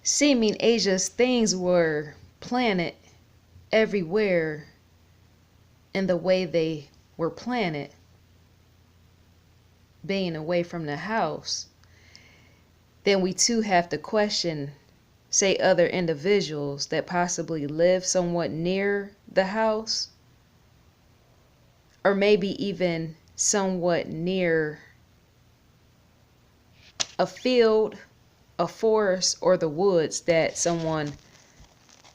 seeming Asia's things were planted everywhere in the way they were planted, being away from the house, then we too have to question, say, other individuals that possibly live somewhat near the house, or maybe even somewhat near a field, a forest, or the woods that someone,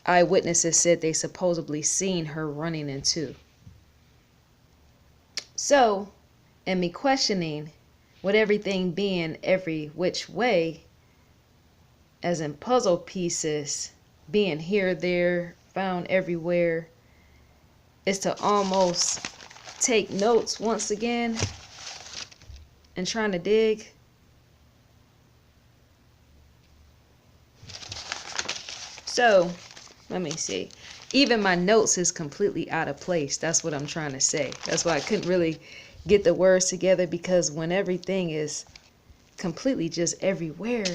eyewitnesses said they supposedly seen her running into. So, and me questioning, with everything being every which way, as in puzzle pieces being here, there, found everywhere, is to almost take notes once again and trying to dig. So, let me see. Even my notes is completely out of place. That's what I'm trying to say. That's why I couldn't really get the words together, because when everything is completely just everywhere,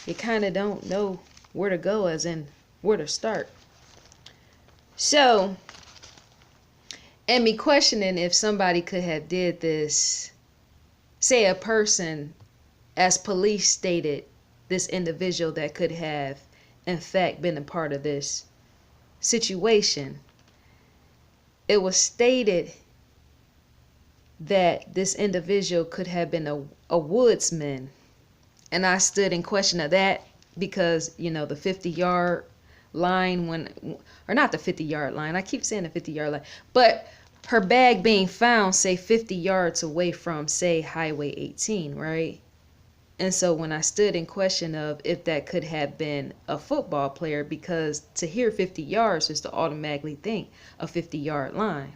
you kind of don't know where to go, as in where to start. So, and me questioning if somebody could have did this, say a person, as police stated, this individual that could have in fact been a part of this situation. It was stated that this individual could have been a woodsman. And I stood in question of that because, you know, the 50-yard line, or not the 50-yard line, I keep saying the 50-yard line, but her bag being found, say, 50 yards away from, say, Highway 18, right? And so when I stood in question of if that could have been a football player, because to hear 50 yards is to automatically think a 50-yard line.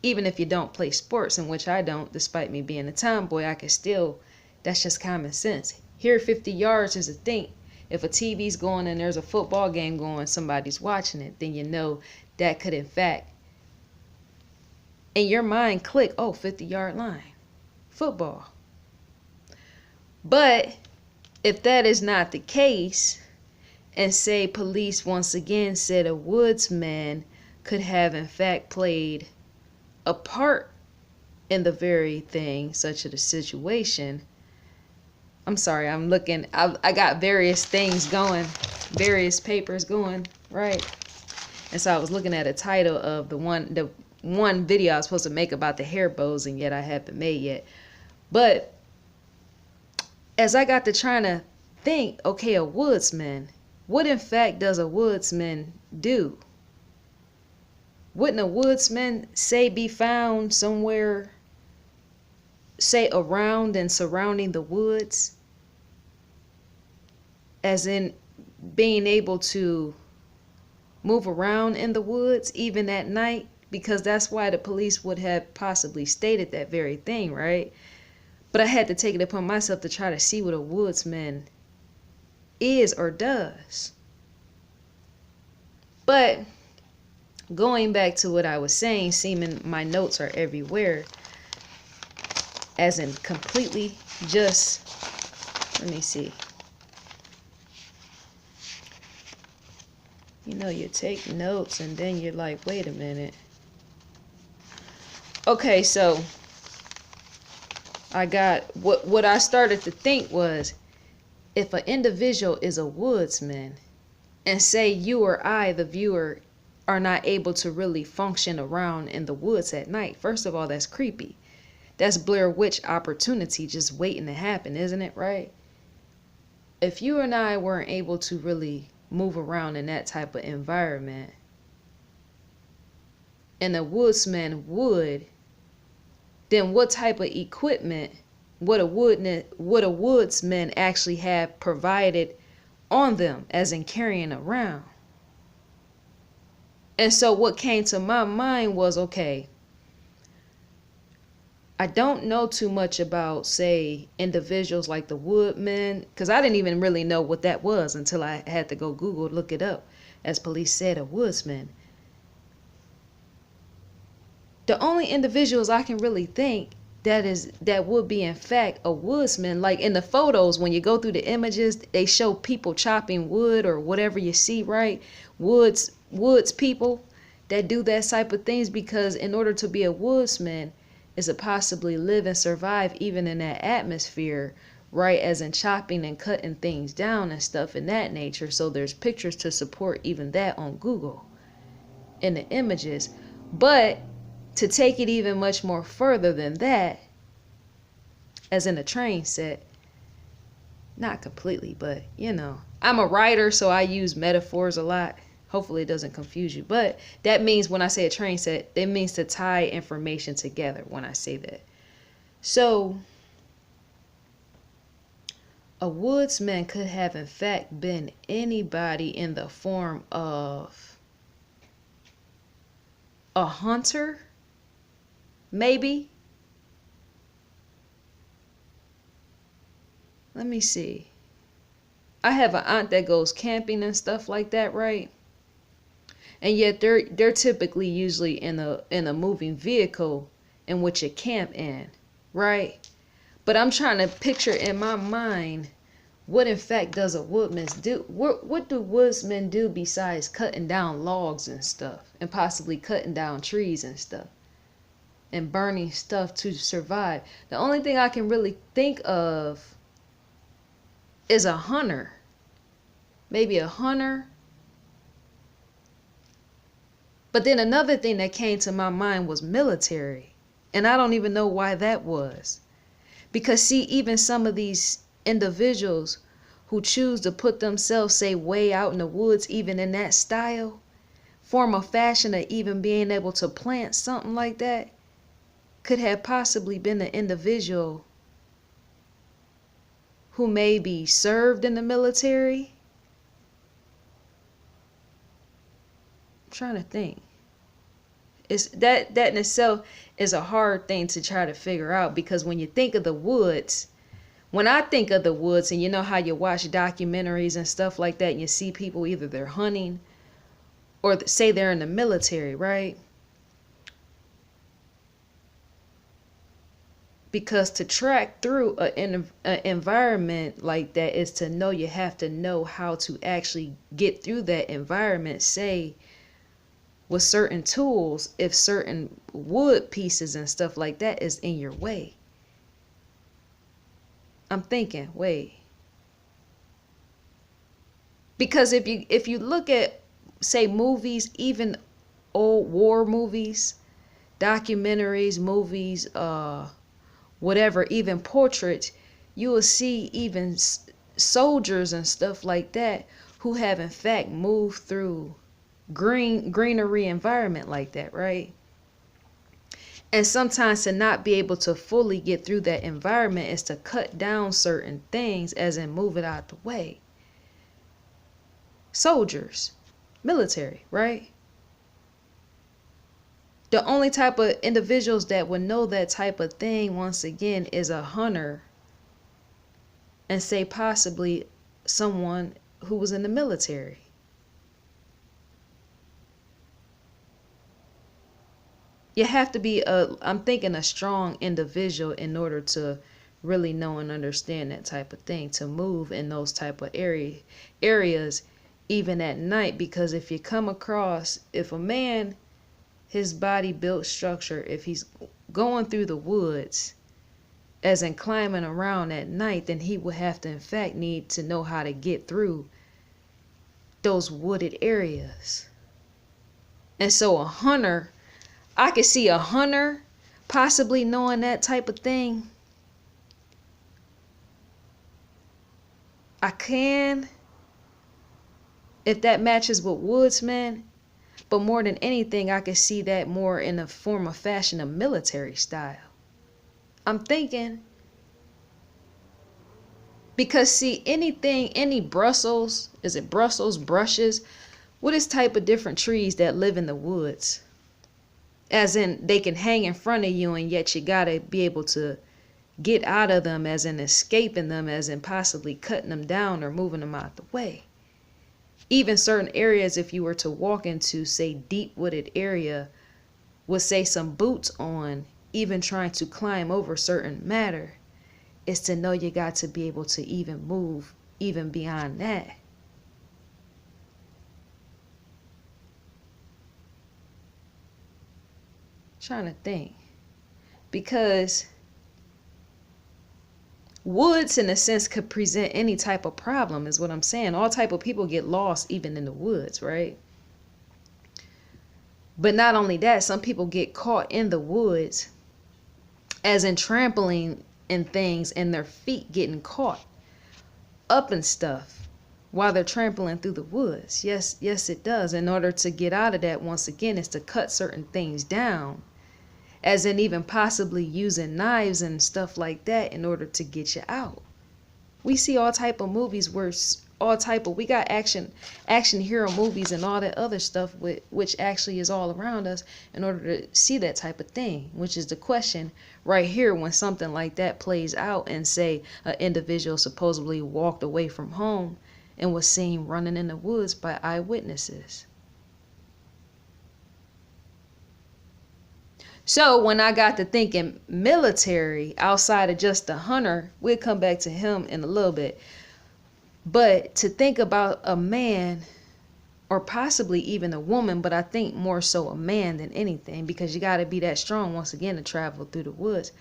Even if you don't play sports, in which I don't, despite me being a tomboy, I can still, that's just common sense. Here 50 yards is a thing. If a TV's going and there's a football game going, somebody's watching it, then you know that could in fact, in your mind, click, oh, 50-yard line, football. But if that is not the case, and say police once again said a woodsman could have in fact played a part in the very thing, such as a situation. I'm sorry, I'm looking, I got various things going, various papers going, right? And so I was looking at a title of the one video I was supposed to make about the hair bows, and yet I haven't made yet. But as I got to trying to think, okay, a woodsman, what in fact does a woodsman do? Wouldn't a woodsman, say, be found somewhere, say, around and surrounding the woods? As in being able to move around in the woods even at night? Because that's why the police would have possibly stated that very thing, right? But I had to take it upon myself to try to see what a woodsman is or does. But going back to what I was saying, seeming my notes are everywhere, as in completely just, let me see. You know, you take notes and then you're like, wait a minute. Okay, so I got, what I started to think was, if an individual is a woodsman, and say you or I, the viewer, are not able to really function around in the woods at night, first of all, that's creepy. That's Blair Witch opportunity just waiting to happen, isn't it, right? If you and I weren't able to really move around in that type of environment, and a woodsman would, then what type of equipment would a woodsman actually have provided on them, as in carrying around? And so what came to my mind was, okay, I don't know too much about, say, individuals like the woodmen, because I didn't even really know what that was until I had to go Google, look it up. As police said, a woodsman. The only individuals I can really think that would be in fact a woodsman. Like in the photos, when you go through the images, they show people chopping wood or whatever you see, right? Woods people that do that type of things, because in order to be a woodsman is to possibly live and survive even in that atmosphere, right? As in chopping and cutting things down and stuff in that nature. So there's pictures to support even that on Google in the images. But to take it even much more further than that, as in a train set, not completely, but I'm a writer, so I use metaphors a lot. Hopefully it doesn't confuse you, but that means when I say a train set, that means to tie information together when I say that. So a woodsman could have in fact been anybody in the form of a hunter, maybe. Let me see. I have an aunt that goes camping and stuff like that, right? And yet they're typically usually in a moving vehicle in which you camp in, right? But I'm trying to picture in my mind, what in fact does a woodman do? What do woodsmen do besides cutting down logs and stuff, and possibly cutting down trees and stuff, and burning stuff to survive? The only thing I can really think of is a hunter. Maybe a hunter. But then another thing that came to my mind was military. And I don't even know why that was. Because see, even some of these individuals who choose to put themselves, say, way out in the woods, even in that style, form of fashion of even being able to plant something like that, could have possibly been an individual who maybe served in the military. I'm trying to think. It's that in itself is a hard thing to try to figure out, because when you think of the woods, when I think of the woods, and you know how you watch documentaries and stuff like that, and you see people either they're hunting or say they're in the military, right? Because to track through an environment like that is to know, you have to know how to actually get through that environment, say with certain tools, if certain wood pieces and stuff like that is in your way. I'm thinking, wait. Because if you look at, say, movies, even old war movies, documentaries, movies, whatever, even portraits, you will see even soldiers and stuff like that who have in fact moved through greenery environment like that, right? And sometimes to not be able to fully get through that environment is to cut down certain things, as in move it out the way. Soldiers, military, right? The only type of individuals that would know that type of thing, once again, is a hunter, and say possibly someone who was in the military. You have to be I'm thinking a strong individual in order to really know and understand that type of thing, to move in those type of areas even at night. Because if you come across, if a man, his body built structure, if he's going through the woods, as in climbing around at night, then he would have to in fact need to know how to get through those wooded areas. And so a hunter, I could see a hunter possibly knowing that type of thing. I can, if that matches with woodsman. But more than anything, I could see that more in a form of fashion of military style. I'm thinking, because see, anything, any Brussels, is it Brussels, brushes? What is type of different trees that live in the woods? As in, they can hang in front of you, and yet you gotta be able to get out of them, as in escaping them, as in possibly cutting them down or moving them out the way. Even certain areas, if you were to walk into, say, deep wooded area with, say, some boots on, even trying to climb over certain matter, is to know you got to be able to even move even beyond that. Trying to think, because woods in a sense could present any type of problem, is what I'm saying. All type of people get lost even in the woods, right? But not only that, some people get caught in the woods, as in trampling and things, and their feet getting caught up and stuff while they're trampling through the woods. Yes, it does. In order to get out of that, once again, is to cut certain things down, as in even possibly using knives and stuff like that in order to get you out. We see all type of movies where we got action hero movies and all that other stuff, which actually is all around us, in order to see that type of thing, which is the question right here. When something like that plays out, and say an individual supposedly walked away from home and was seen running in the woods by eyewitnesses. So when I got to thinking military, outside of just the hunter, we'll come back to him in a little bit, but to think about a man, or possibly even a woman, but I think more so a man than anything, because you got to be that strong once again to travel through the woods.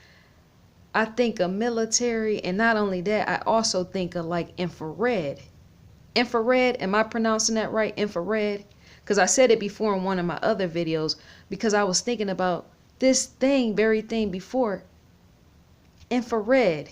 I think of military, and not only that, I also think of like infrared. Infrared, am I pronouncing that right? Infrared? Because I said it before in one of my other videos, because I was thinking about this very thing before. Infrared.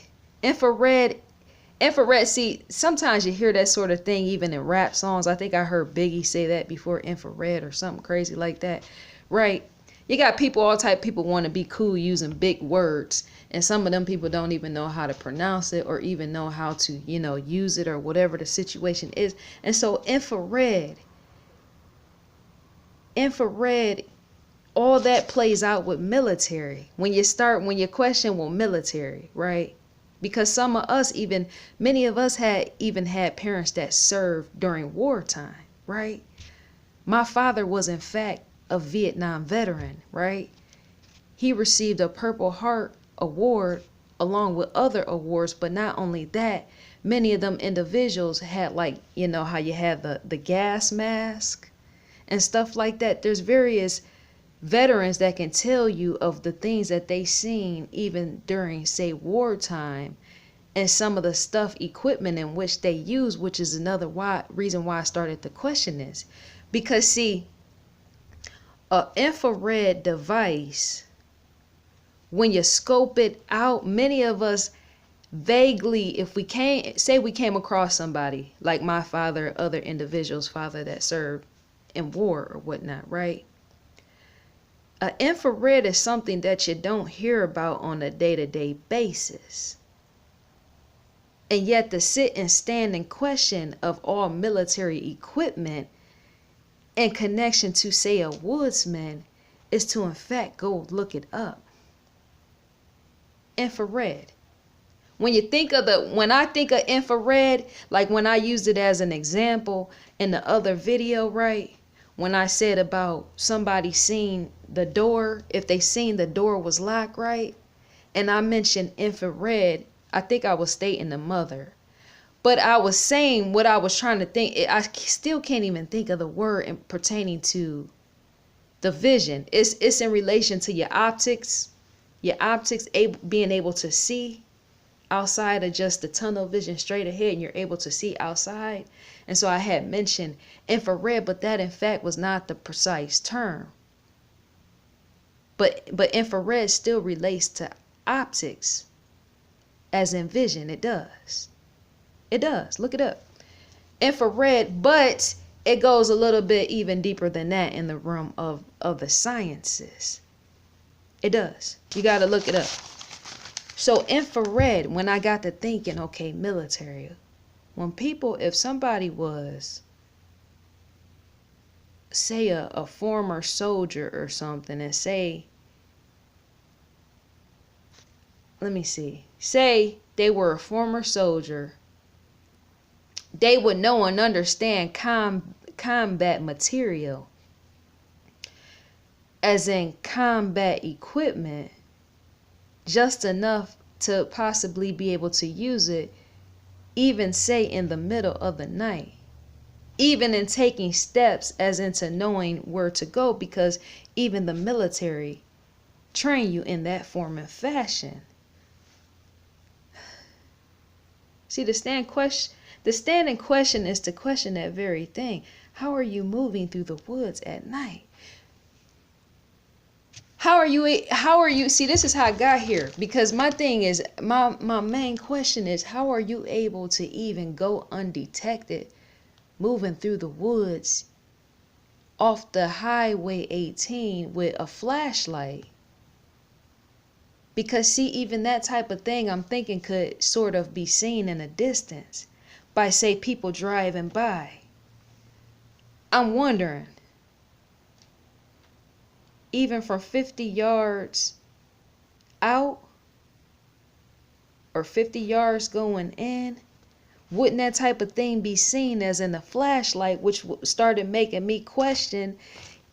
See, sometimes you hear that sort of thing even in rap songs. I think I heard Biggie say that before, infrared or something crazy like that, right? You got all type of people want to be cool using big words, and some of them people don't even know how to pronounce it, or even know how to, use it, or whatever the situation is. And so infrared, all that plays out with military. When you question, well, military, right? Because some of us, many of us had parents that served during wartime, right? My father was in fact a Vietnam veteran, right? He received a Purple Heart award along with other awards, but not only that, many of them individuals had, like, how you have the gas mask and stuff like that. There's various veterans that can tell you of the things that they seen even during, say, wartime, and some of the equipment in which they use, which is another reason why I started to question this. Because see, an infrared device, when you scope it out, many of us vaguely, if we came across somebody like my father, other individuals' father that served in war or whatnot, right? Infrared is something that you don't hear about on a day-to-day basis. And yet to sit and stand in question of all military equipment in connection to, say, a woodsman, is to in fact go look it up. Infrared. When I think of infrared, like when I used it as an example in the other video, right? When I said about somebody seeing the door, if they seen the door was locked, right? And I mentioned infrared, I think I was stating the mother. But I was saying what I was trying to think. I still can't even think of the word pertaining to the vision. It's in relation to your optics. Your optics being able to see outside of just the tunnel vision straight ahead, and you're able to see outside. And so I had mentioned infrared, but that in fact was not the precise term. But infrared still relates to optics, as in vision. It does. Look it up. Infrared, but it goes a little bit even deeper than that in the realm of the sciences. It does. You got to look it up. So infrared, when I got to thinking, okay, military, if somebody was, say, a former soldier or something, and say they were a former soldier, they would know and understand combat material, as in combat equipment, just enough to possibly be able to use it, even say in the middle of the night, even in taking steps as into knowing where to go, because even the military train you in that form and fashion. See, the stand in question is to question that very thing. How are you moving through the woods at night? How are you, see, this is how I got here, because my thing is, my main question is, how are you able to even go undetected moving through the woods off the highway 18 with a flashlight? Because see, even that type of thing I'm thinking could sort of be seen in a distance by, say, people driving by. I'm wondering, even from 50 yards out or 50 yards going in, wouldn't that type of thing be seen as in the flashlight, which started making me question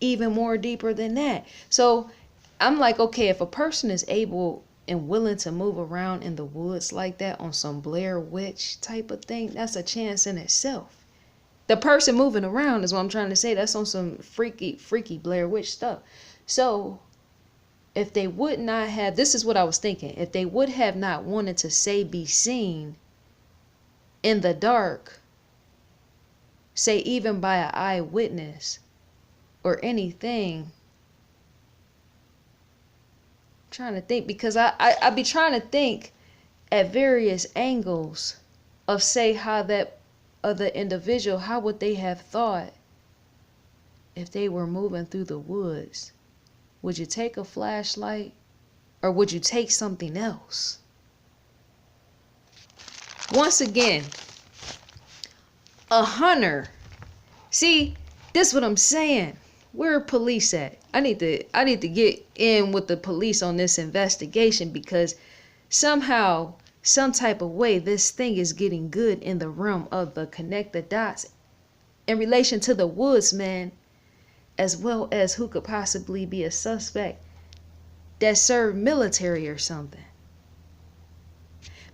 even more deeper than that? So I'm like, okay, if a person is able and willing to move around in the woods like that on some Blair Witch type of thing, that's a chance in itself. The person moving around is what I'm trying to say. That's on some freaky Blair Witch stuff. So if they would not have, this is what I was thinking, if they would have not wanted to say be seen in the dark, say even by an eyewitness or anything, I'm trying to think, because I be trying to think at various angles of, say, how that other individual, how would they have thought if they were moving through the woods? Would you take a flashlight, or would you take something else? Once again, a hunter. See, this is what I'm saying. Where are police at? I need to get in with the police on this investigation, because somehow, some type of way, this thing is getting good in the realm of the connect the dots in relation to the woodsman, as well as who could possibly be a suspect that served military or something.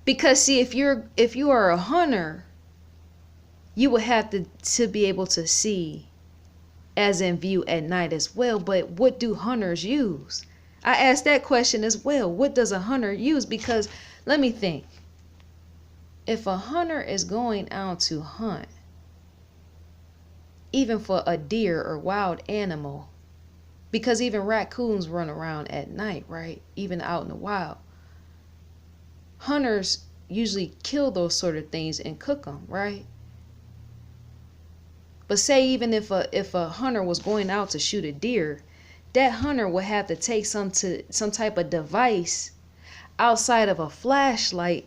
Because see, if you are a hunter, you would have to be able to see as in view at night as well. But what do hunters use? I asked that question as well. What does a hunter use? Because let me think. If a hunter is going out to hunt, even for a deer or wild animal, because even raccoons run around at night, right? Even out in the wild. Hunters usually kill those sort of things and cook them, right? But say even if a hunter was going out to shoot a deer, that hunter would have to take some type of device outside of a flashlight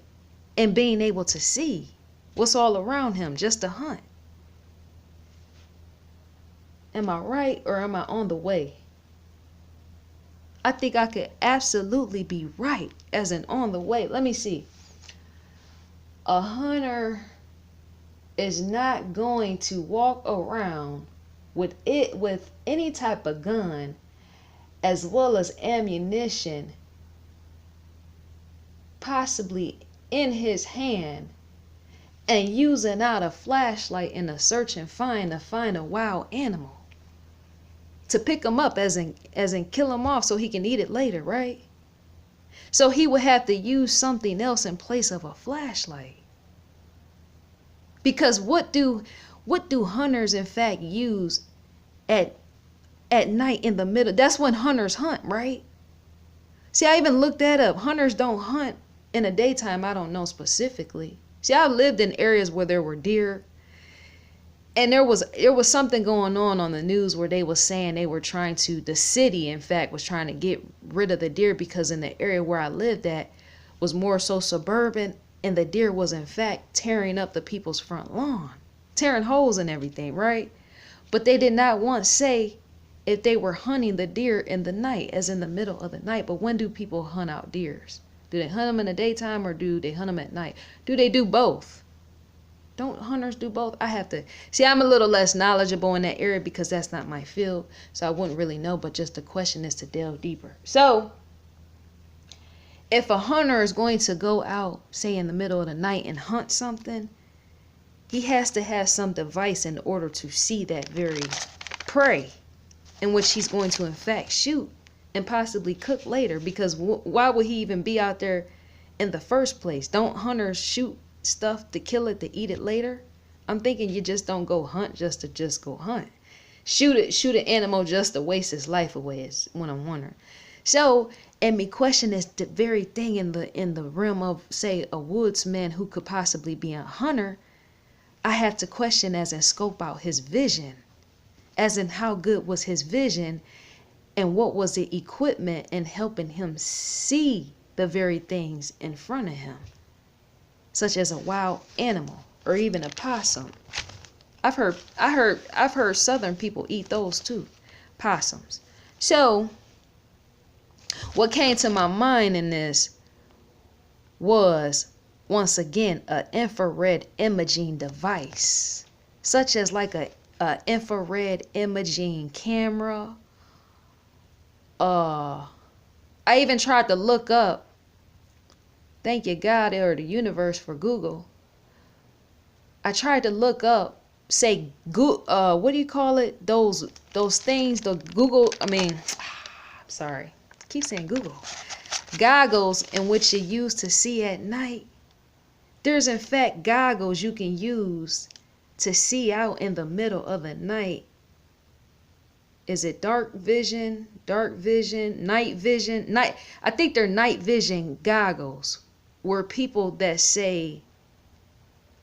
and being able to see what's all around him just to hunt. Am I right, or am I on the way? I think I could absolutely be right as in on the way. Let me see. A hunter is not going to walk around with any type of gun as well as ammunition possibly in his hand and using out a flashlight in a search and find to find a wild animal to pick him up, as in kill him off so he can eat it later, right? So he would have to use something else in place of a flashlight. Because what do hunters in fact use at night in the middle? That's when hunters hunt, right? See, I even looked that up. Hunters don't hunt in the daytime. I don't know specifically. See, I lived in areas where there were deer, and there was something going on the news where they was saying they were the city in fact was trying to get rid of the deer, because in the area where I lived at was more so suburban, and the deer was in fact tearing up the people's front lawn, tearing holes and everything, right? But they did not once say if they were hunting the deer in the night, as in the middle of the night. But when do people hunt out deers? Do they hunt them in the daytime, or do they hunt them at night? Do they do both? Don't hunters do both? I have to see. I'm a little less knowledgeable in that area because that's not my field, so I wouldn't really know. But just the question is to delve deeper. So if a hunter is going to go out, say in the middle of the night, and hunt something, he has to have some device in order to see that very prey in which he's going to in fact shoot and possibly cook later. Because why would he even be out there in the first place? Don't hunters shoot stuff to kill it to eat it later? I'm thinking you just don't go hunt just to just go hunt. Shoot an animal just to waste his life away is what I'm wondering. So, and me question is the very thing in the realm of, say, a woodsman who could possibly be a hunter. I have to question as in scope out his vision, as in how good was his vision and what was the equipment in helping him see the very things in front of him, such as a wild animal or even a possum. I've heard Southern people eat those too, possums. So what came to my mind in this was, once again, an infrared imaging device, such as like a infrared imaging camera. I even tried to look up, thank you God or the universe for Google. I tried to look up, say, what do you call it? Those things, the Google, I'm sorry, I keep saying Google. Goggles in which you use to see at night. There's in fact goggles you can use to see out in the middle of the night. Is it dark vision, night vision? I think they're night vision goggles, where people that say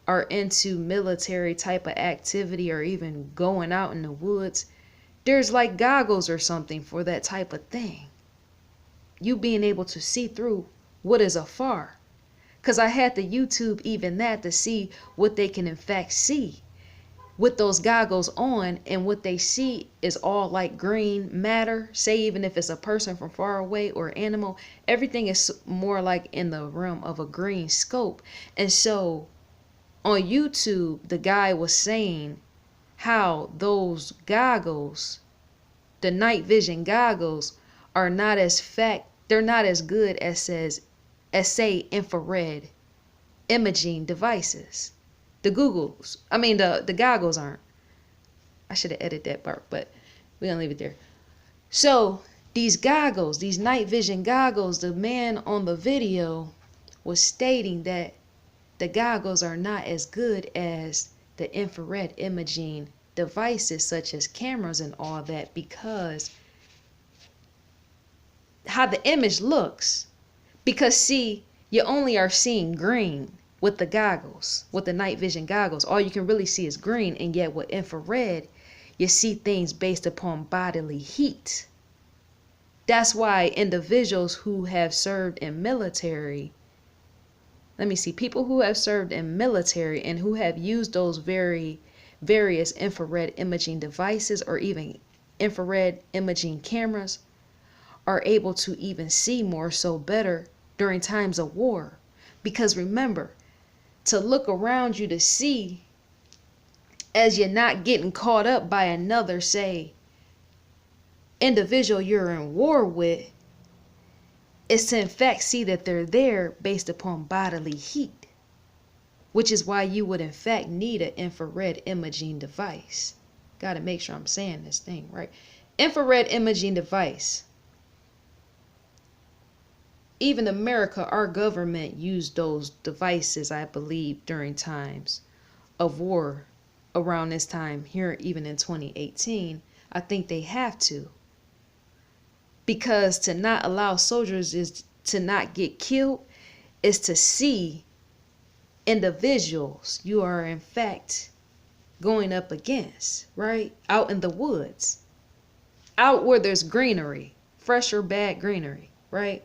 are into military type of activity or even going out in the woods, there's like goggles or something for that type of thing. You being able to see through what is afar. Because I had to YouTube even that to see what they can in fact see with those goggles on, and what they see is all like green matter. Say even if it's a person from far away or animal, everything is more like in the realm of a green scope. And so on YouTube, the guy was saying how those goggles, the night vision goggles, are not as they're not as good as say infrared imaging devices. The goggles aren't. I should have edited that part, but we're gonna leave it there. So these goggles, these night vision goggles, the man on the video was stating that the goggles are not as good as the infrared imaging devices such as cameras and all that, because how the image looks. Because see, you only are seeing green with the goggles, with the night vision goggles. All you can really see is green, and yet with infrared, you see things based upon bodily heat. That's why individuals who have served in military, people who have served in military and who have used those various infrared imaging devices or even infrared imaging cameras are able to even see more so better during times of war. Because remember, to look around you to see as you're not getting caught up by another, say, individual you're in war with, is to in fact see that they're there based upon bodily heat, which is why you would in fact need an infrared imaging device. Got to make sure I'm saying this thing right. Infrared imaging device. Even America, our government used those devices, I believe, during times of war around this time here, even in 2018. I think they have to. Because to not allow soldiers is to not get killed, is to see individuals you are in fact going up against, right? Out in the woods. Out where there's greenery, fresh or bad greenery, right?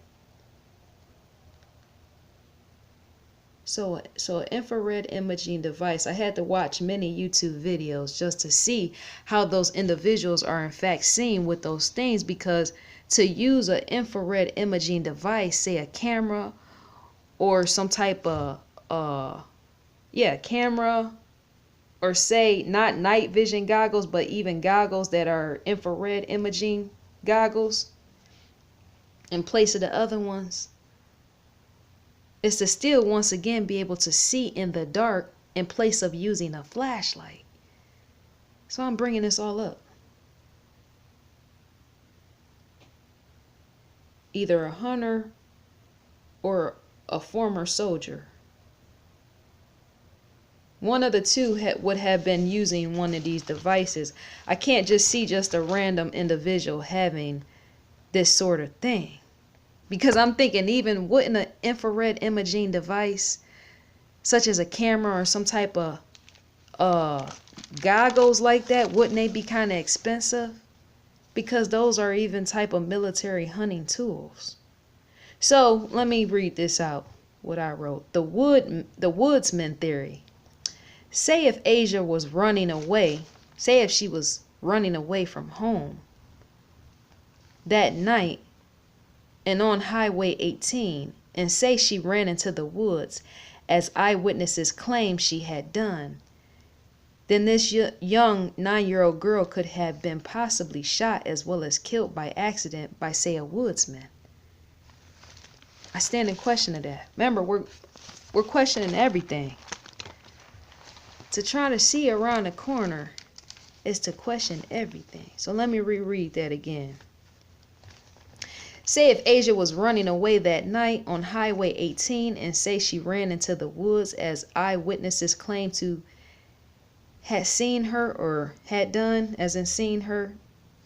So an infrared imaging device, I had to watch many YouTube videos just to see how those individuals are in fact seen with those things. Because to use an infrared imaging device, say a camera or some type of camera, or say not night vision goggles, but even goggles that are infrared imaging goggles in place of the other ones, is to still once again be able to see in the dark in place of using a flashlight. So I'm bringing this all up. Either a hunter or a former soldier. One of the two would have been using one of these devices. I can't just see just a random individual having this sort of thing. Because I'm thinking, even wouldn't an infrared imaging device, such as a camera or some type of goggles like that, wouldn't they be kind of expensive? Because those are even type of military hunting tools. So let me read this out, what I wrote. The woodsman theory. Say if ASHA was running away, say if she was running away from home that night and on Highway 18, and say she ran into the woods as eyewitnesses claim she had done, then this young 9-year-old girl could have been possibly shot as well as killed by accident by, say, a woodsman. I stand in question of that. Remember, we're questioning everything. To try to see around the corner is to question everything. So let me reread that again. Say if ASHA was running away that night on Highway 18, and say she ran into the woods as eyewitnesses claim to had seen her or had done, as in seen her,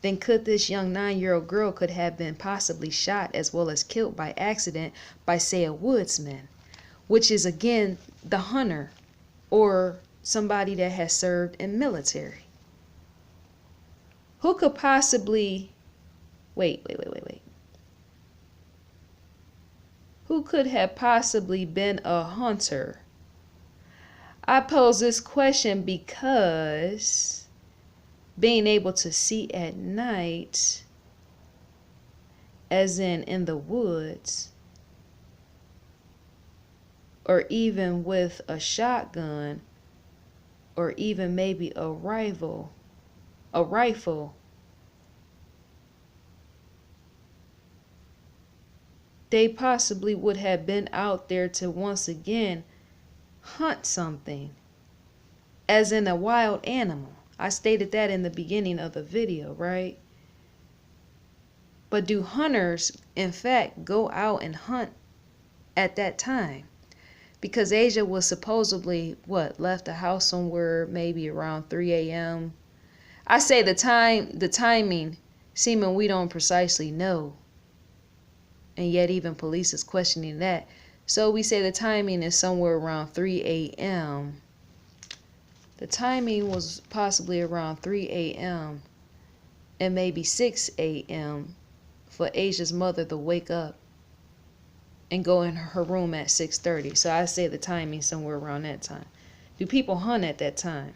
then could this young 9-year-old girl could have been possibly shot as well as killed by accident by, say, a woodsman, which is again the hunter or somebody that has served in military. Who could possibly wait. Who could have possibly been a hunter? I pose this question because being able to see at night, as in the woods, or even with a shotgun, or even maybe a rifle, they possibly would have been out there to once again hunt something, as in a wild animal. I stated that in the beginning of the video, right? But do hunters, in fact, go out and hunt at that time? Because ASHA was supposedly, left the house somewhere maybe around 3 a.m. I say the timing, seeming we don't precisely know. And yet even police is questioning that. So we say the timing is somewhere around 3 a.m. The timing was possibly around 3 a.m. and maybe 6 a.m. for ASHA's mother to wake up and go in her room at 6:30. So I say the timing somewhere around that time. Do people hunt at that time?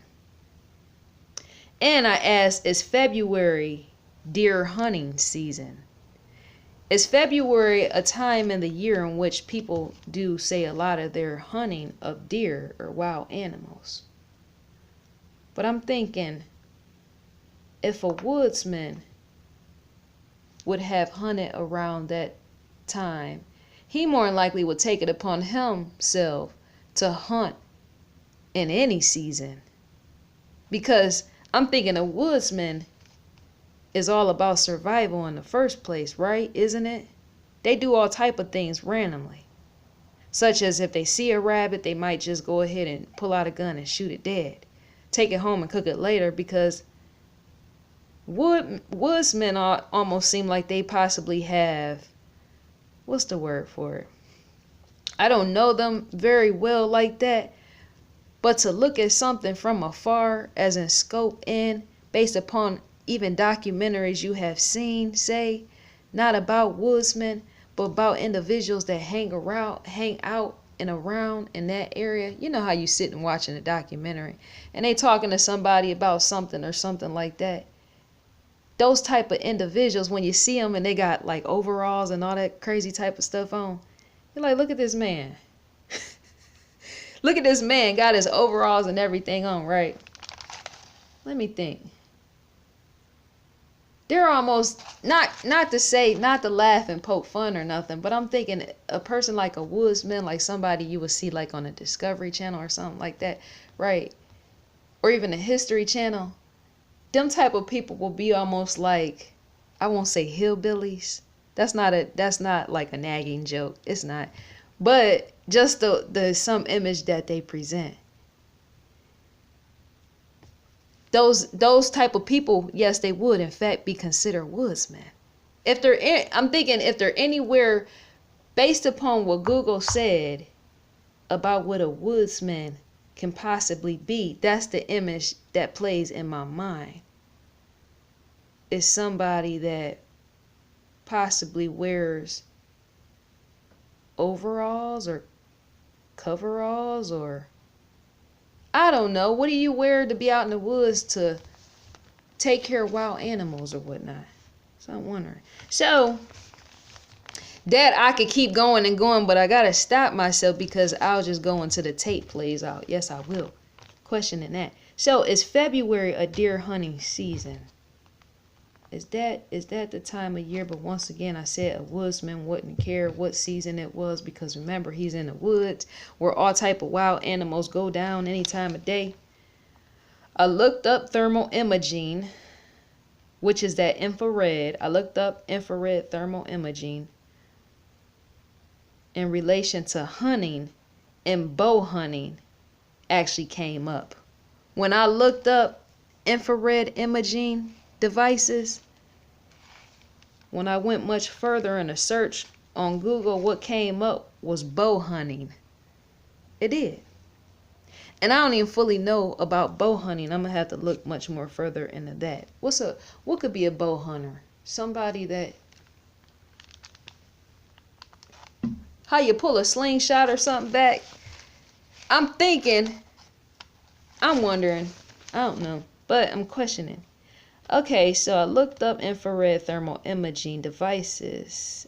And I asked, is February deer hunting season? Is February a time in the year in which people do, say, a lot of their hunting of deer or wild animals? But I'm thinking, if a woodsman would have hunted around that time, he more than likely would take it upon himself to hunt in any season. Because I'm thinking a woodsman is all about survival in the first place, right? Isn't it? They do all type of things randomly. Such as if they see a rabbit, they might just go ahead and pull out a gun and shoot it dead. Take it home and cook it later, because woodsmen almost seem like they possibly have, what's the word for it? I don't know them very well like that, but to look at something from afar, as in scope in, based upon even documentaries you have seen, say, not about woodsmen, but about individuals that hang out and around in that area. You know how you sit and watching a documentary and they talking to somebody about something or something like that. Those type of individuals, when you see them and they got like overalls and all that crazy type of stuff on, you're like, look at this man. Look at this man, got his overalls and everything on, right? Let me think. they're almost not to say, not to laugh and poke fun or nothing, but I'm thinking a person like a woodsman, like somebody you would see like on a Discovery Channel or something like that, right? Or even a History Channel. Them type of people will be almost like, I won't say hillbillies. That's not like a nagging joke. It's not. But just the some image that they present. Those type of people, yes, they would in fact be considered woodsmen. I'm thinking if they're anywhere based upon what Google said about what a woodsman can possibly be, that's the image that plays in my mind. Is somebody that possibly wears overalls or coveralls, or I don't know. What do you wear to be out in the woods to take care of wild animals or whatnot? So I'm wondering. So that I could keep going and going, but I gotta stop myself because I'll just go until the tape plays out. Yes, I will. Questioning that. So is February a deer hunting season? Is that the time of year? But once again, I said a woodsman wouldn't care what season it was, because remember, he's in the woods where all type of wild animals go down any time of day. I looked up thermal imaging, which is that infrared. I looked up infrared thermal imaging in relation to hunting, and bow hunting actually came up. When I looked up infrared imaging devices, when I went much further in a search on Google, what came up was bow hunting. It did. And I don't even fully know about bow hunting. I'm gonna have to look much more further into that. What could be a bow hunter? Somebody that, how you pull a slingshot or something back? I'm wondering, I don't know, but I'm questioning. Okay, so I looked up infrared thermal imaging devices.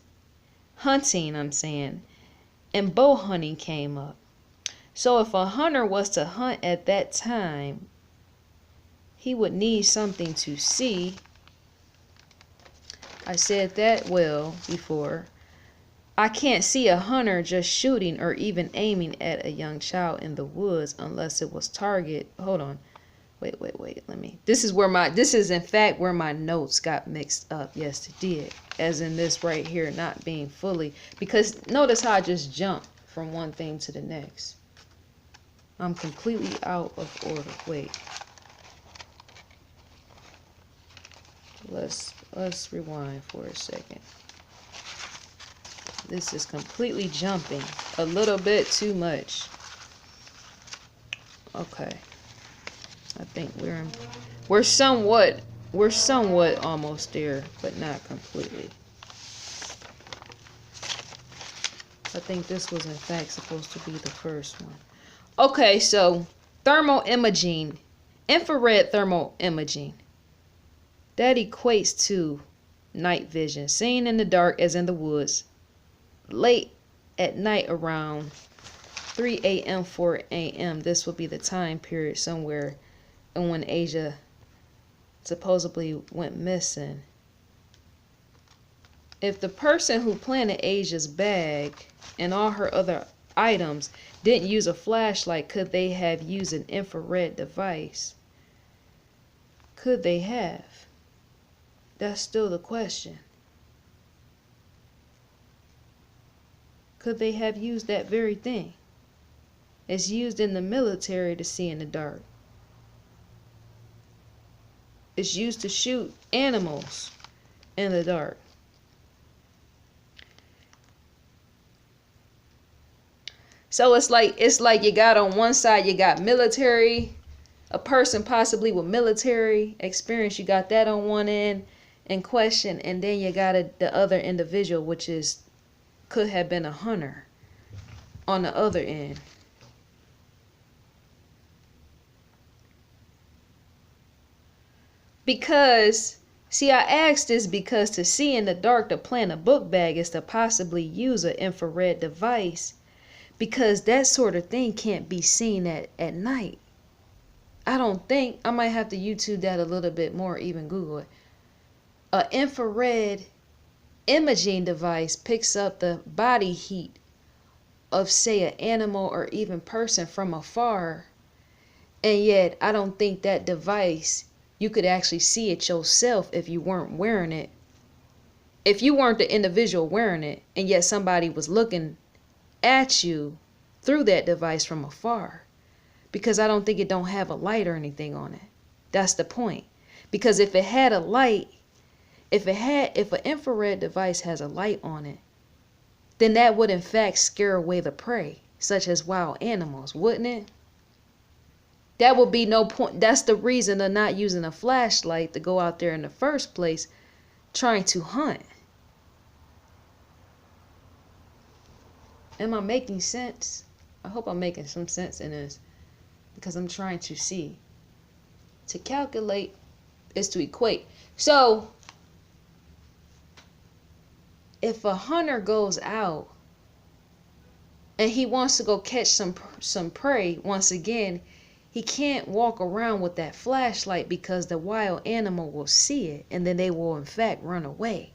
Hunting, I'm saying, and bow hunting came up. So if a hunter was to hunt at that time, he would need something to see. I said that well before. I can't see a hunter just shooting or even aiming at a young child in the woods unless it was target. Hold on. Wait. This is in fact where my notes got mixed up. Yes, it did. As in this right here not being fully, because notice how I just jumped from one thing to the next. I'm completely out of order. Wait. Let's rewind for a second. This is completely jumping a little bit too much. Okay. I think we're somewhat almost there, but not completely. I think this was in fact supposed to be the first one. Okay, so thermal imaging, infrared thermal imaging, that equates to night vision, seeing in the dark as in the woods, late at night around 3 a.m., 4 a.m. This will be the time period somewhere and when ASHA supposedly went missing. If the person who planted ASHA's bag and all her other items didn't use a flashlight, could they have used an infrared device? Could they have? That's still the question. Could they have used that very thing? It's used in the military to see in the dark. It's used to shoot animals in the dark. So it's like you got on one side, you got military, a person possibly with military experience, you got that on one end in question, and then you got the other individual, which could have been a hunter on the other end. Because, see, I asked this because to see in the dark to plant a book bag is to possibly use an infrared device, because that sort of thing can't be seen at night. I don't think. I might have to YouTube that a little bit more, even Google it. An infrared imaging device picks up the body heat of, say, an animal or even person from afar, and yet I don't think that device, you could actually see it yourself if you weren't wearing it. If you weren't the individual wearing it, and yet somebody was looking at you through that device from afar, because I don't think it don't have a light or anything on it. That's the point. Because if it had a light, if an infrared device has a light on it, then that would in fact scare away the prey, such as wild animals, wouldn't it? That would be no point. That's the reason of not using a flashlight to go out there in the first place, trying to hunt. Am I making sense? I hope I'm making some sense in this, because I'm trying to see. To calculate is to equate. So if a hunter goes out and he wants to go catch some prey, once again, he can't walk around with that flashlight, because the wild animal will see it and then they will in fact run away.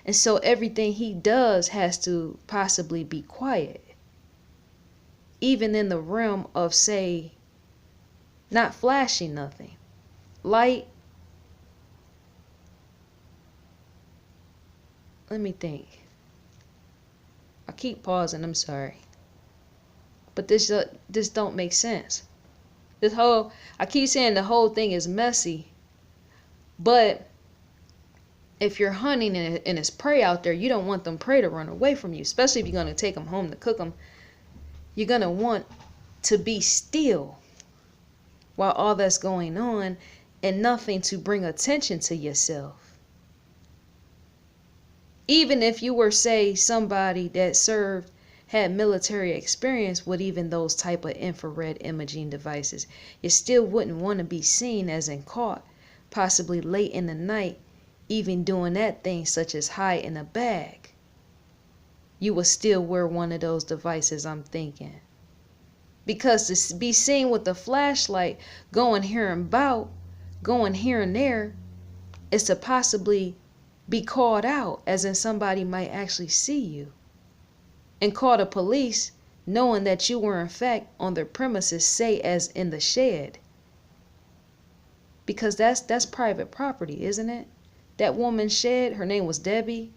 And so everything he does has to possibly be quiet, even in the realm of, say, not flashing nothing. Light. Let me think. I keep pausing, I'm sorry. But this don't make sense. I keep saying the whole thing is messy. But if you're hunting and it's prey out there, you don't want them prey to run away from you, especially if you're going to take them home to cook them. You're going to want to be still while all that's going on, and nothing to bring attention to yourself. Even if you were, say, somebody that had military experience with even those type of infrared imaging devices, you still wouldn't want to be seen as in caught, possibly late in the night, even doing that thing such as hide in a bag. You would still wear one of those devices, I'm thinking. Because to be seen with the flashlight going here and there, is to possibly be called out, as in somebody might actually see you and call the police, knowing that you were in fact on their premises, say as in the shed. Because that's private property, isn't it? That woman's shed, her name was Debbie.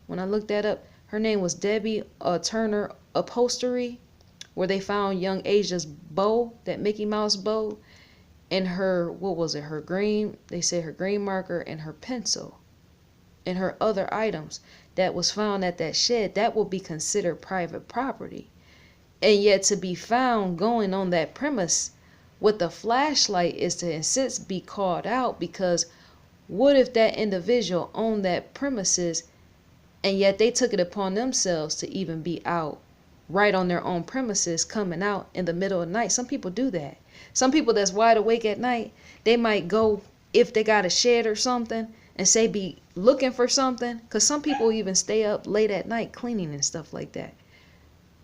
When I looked that up, her name was Debbie Turner Upholstery, where they found young Asia's bow, that Mickey Mouse bow, and her, they said her green marker and her pencil and her other items that was found at that shed. That will be considered private property. And yet to be found going on that premise with a flashlight is to insist be called out, because what if that individual owned that premises and yet they took it upon themselves to even be out right on their own premises, coming out in the middle of the night? Some people do that. Some people that's wide awake at night, they might go, if they got a shed or something, and say be looking for something, because some people even stay up late at night cleaning and stuff like that.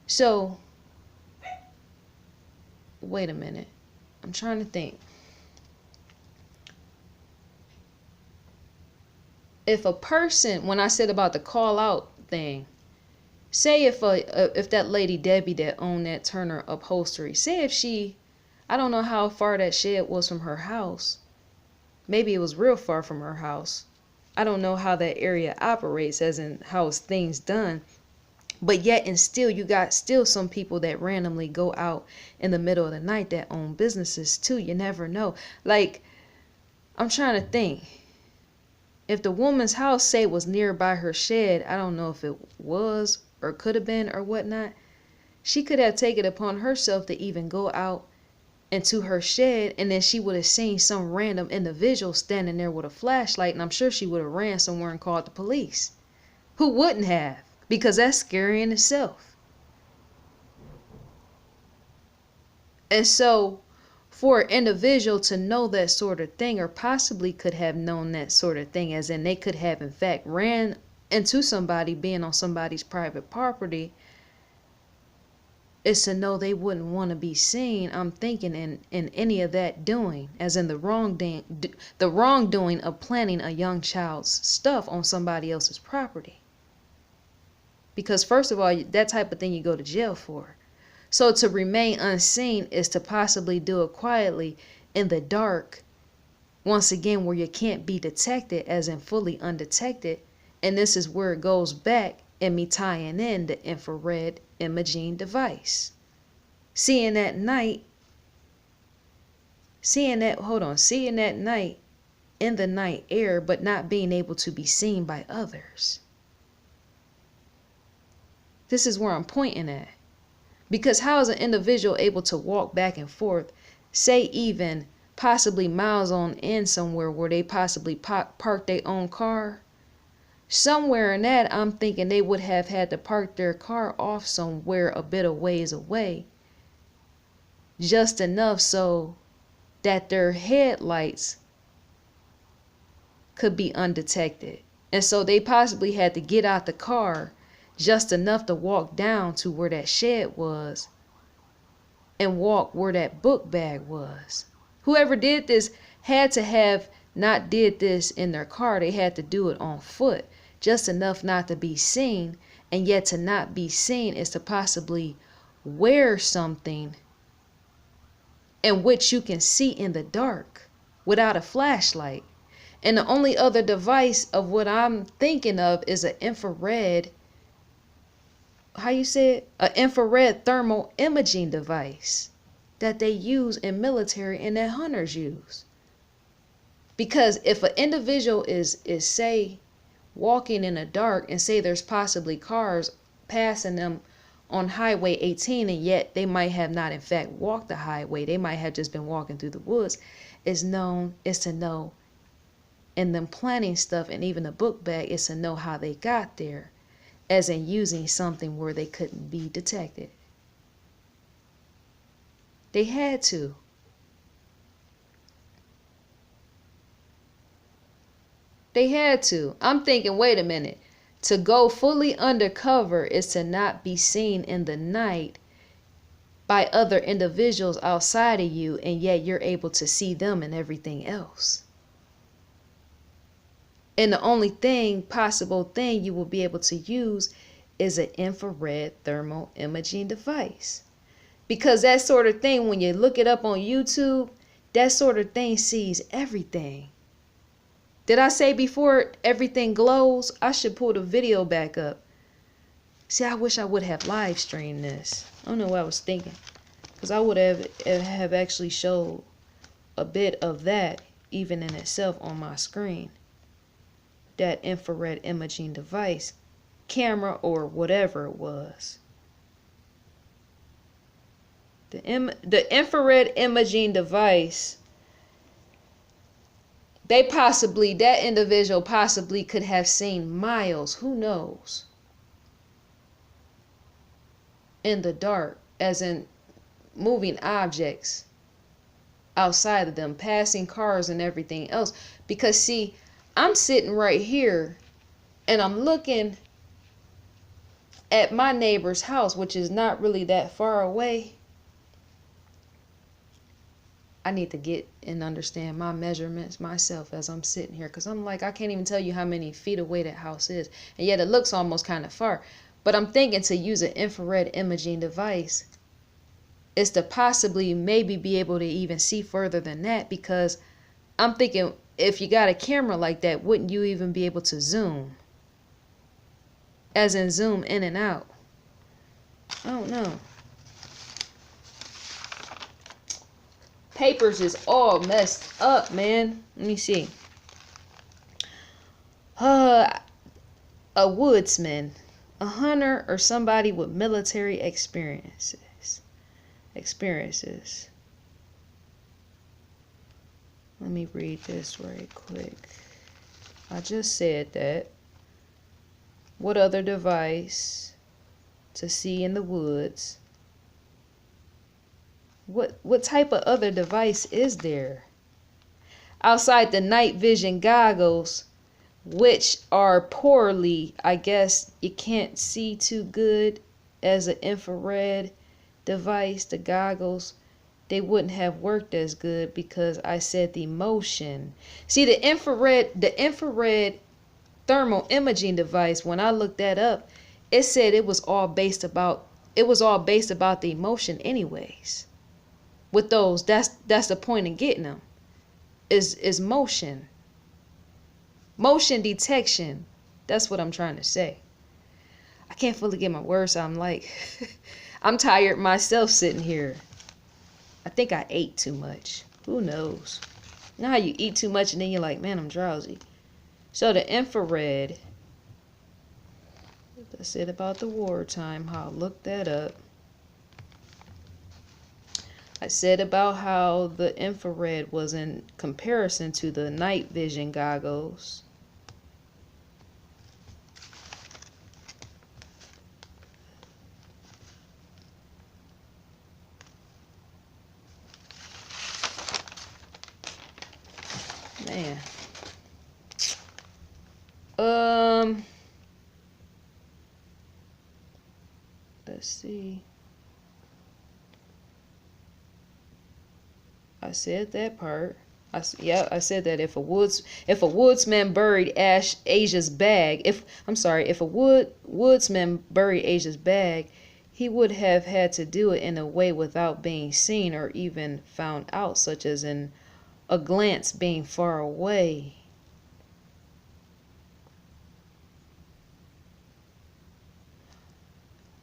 So wait a minute, I'm trying to think. If a person, when I said about the call out thing, say if that lady Debbie that owned that Turner Upholstery, say if she, I don't know how far that shed was from her house. Maybe it was real far from her house. I don't know how that area operates, as in how things done. But yet and still, you got still some people that randomly go out in the middle of the night that own businesses too. You never know. Like, I'm trying to think. If the woman's house, say, was nearby her shed, I don't know if it was or could have been or whatnot, she could have taken it upon herself to even go out into her shed, and then she would have seen some random individual standing there with a flashlight, and I'm sure she would have ran somewhere and called the police. Who wouldn't have? Because that's scary in itself. And so for an individual to know that sort of thing, or possibly could have known that sort of thing, as in they could have in fact ran into somebody being on somebody's private property, is to know they wouldn't want to be seen, I'm thinking, in any of that doing, as in the wrongdoing of planting a young child's stuff on somebody else's property. Because first of all, that type of thing you go to jail for. So to remain unseen is to possibly do it quietly in the dark, once again, where you can't be detected, as in fully undetected. And this is where it goes back and me tying in the infrared imaging device. Seeing that night in the night air, but not being able to be seen by others. This is where I'm pointing at. Because how is an individual able to walk back and forth, say even possibly miles on end somewhere where they possibly park their own car? Somewhere in that, I'm thinking they would have had to park their car off somewhere a bit of ways away, just enough so that their headlights could be undetected. And so they possibly had to get out the car just enough to walk down to where that shed was and walk where that book bag was. Whoever did this had to have not did this in their car. They had to do it on foot, just enough not to be seen. And yet to not be seen is to possibly wear something in which you can see in the dark without a flashlight. And the only other device of what I'm thinking of is an infrared, an infrared thermal imaging device that they use in military and that hunters use. Because if an individual is say walking in the dark and say there's possibly cars passing them on Highway 18, and yet they might have not in fact walked the highway, they might have just been walking through the woods, is to know in them planning stuff, and even the book bag is to know how they got there, as in using something where they couldn't be detected. They had to. They had to. I'm thinking, wait a minute. To go fully undercover is to not be seen in the night by other individuals outside of you, and yet you're able to see them and everything else. And the only possible thing you will be able to use is an infrared thermal imaging device. Because that sort of thing, when you look it up on YouTube, that sort of thing sees everything. Did I say before everything glows? I should pull the video back up. See, I wish I would have live streamed this. I don't know what I was thinking. Because I would have actually showed a bit of that even in itself on my screen. That infrared imaging device, camera or whatever it was. The infrared imaging device, that individual possibly could have seen miles, who knows, in the dark, as in moving objects outside of them, passing cars and everything else. Because see, I'm sitting right here and I'm looking at my neighbor's house, which is not really that far away. I need to get and understand my measurements myself as I'm sitting here, because I'm like, I can't even tell you how many feet away that house is, and yet it looks almost kind of far. But I'm thinking to use an infrared imaging device is to possibly maybe be able to even see further than that, because I'm thinking if you got a camera like that, wouldn't you even be able to zoom? As in zoom in and out. I don't know. Papers is all messed up, man. Let me see. A woodsman, a hunter, or somebody with military experiences. Let me read this right quick. I just said that. What other device to see in the woods? What type of other device is there? Outside the night vision goggles, which are poorly, I guess you can't see too good as an infrared device, the goggles, they wouldn't have worked as good because I said the motion. See, the infrared thermal imaging device, when I looked that up, it said it was all based about the emotion anyways. With those, that's the point in getting them. Is motion. Motion detection. That's what I'm trying to say. I can't fully get my words out. I'm like I'm tired myself sitting here. I think I ate too much. Who knows? You know how you eat too much and then you're like, man, I'm drowsy. So the infrared, that's it about the wartime, how I looked that up. I said about how the infrared was in comparison to the night vision goggles. Man. Let's see. I said that part. I said that if a woodsman buried Asia's bag, if a woodsman buried Asia's bag, he would have had to do it in a way without being seen or even found out, such as in a glance being far away.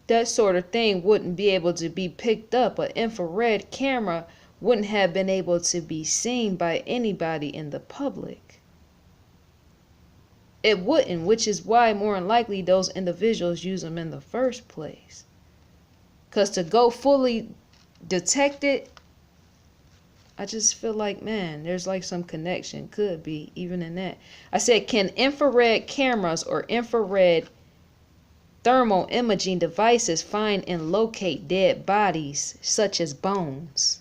That sort of thing wouldn't be able to be picked up. An infrared camera wouldn't have been able to be seen by anybody in the public. It wouldn't, which is why more than likely those individuals use them in the first place. Because to go fully detect it, I just feel like, man, there's like some connection. Could be, even in that. I said, can infrared cameras or infrared thermal imaging devices find and locate dead bodies, such as bones?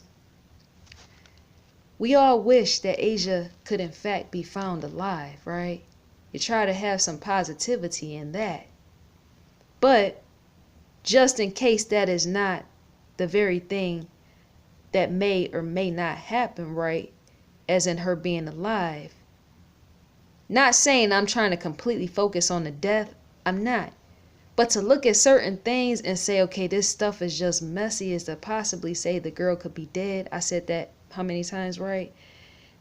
We all wish that Asia could in fact be found alive, right? You try to have some positivity in that. But just in case that is not the very thing that may or may not happen, right? As in her being alive. Not saying I'm trying to completely focus on the death. I'm not. But to look at certain things and say, okay, this stuff is just messy, is to possibly say the girl could be dead. I said that how many times, right?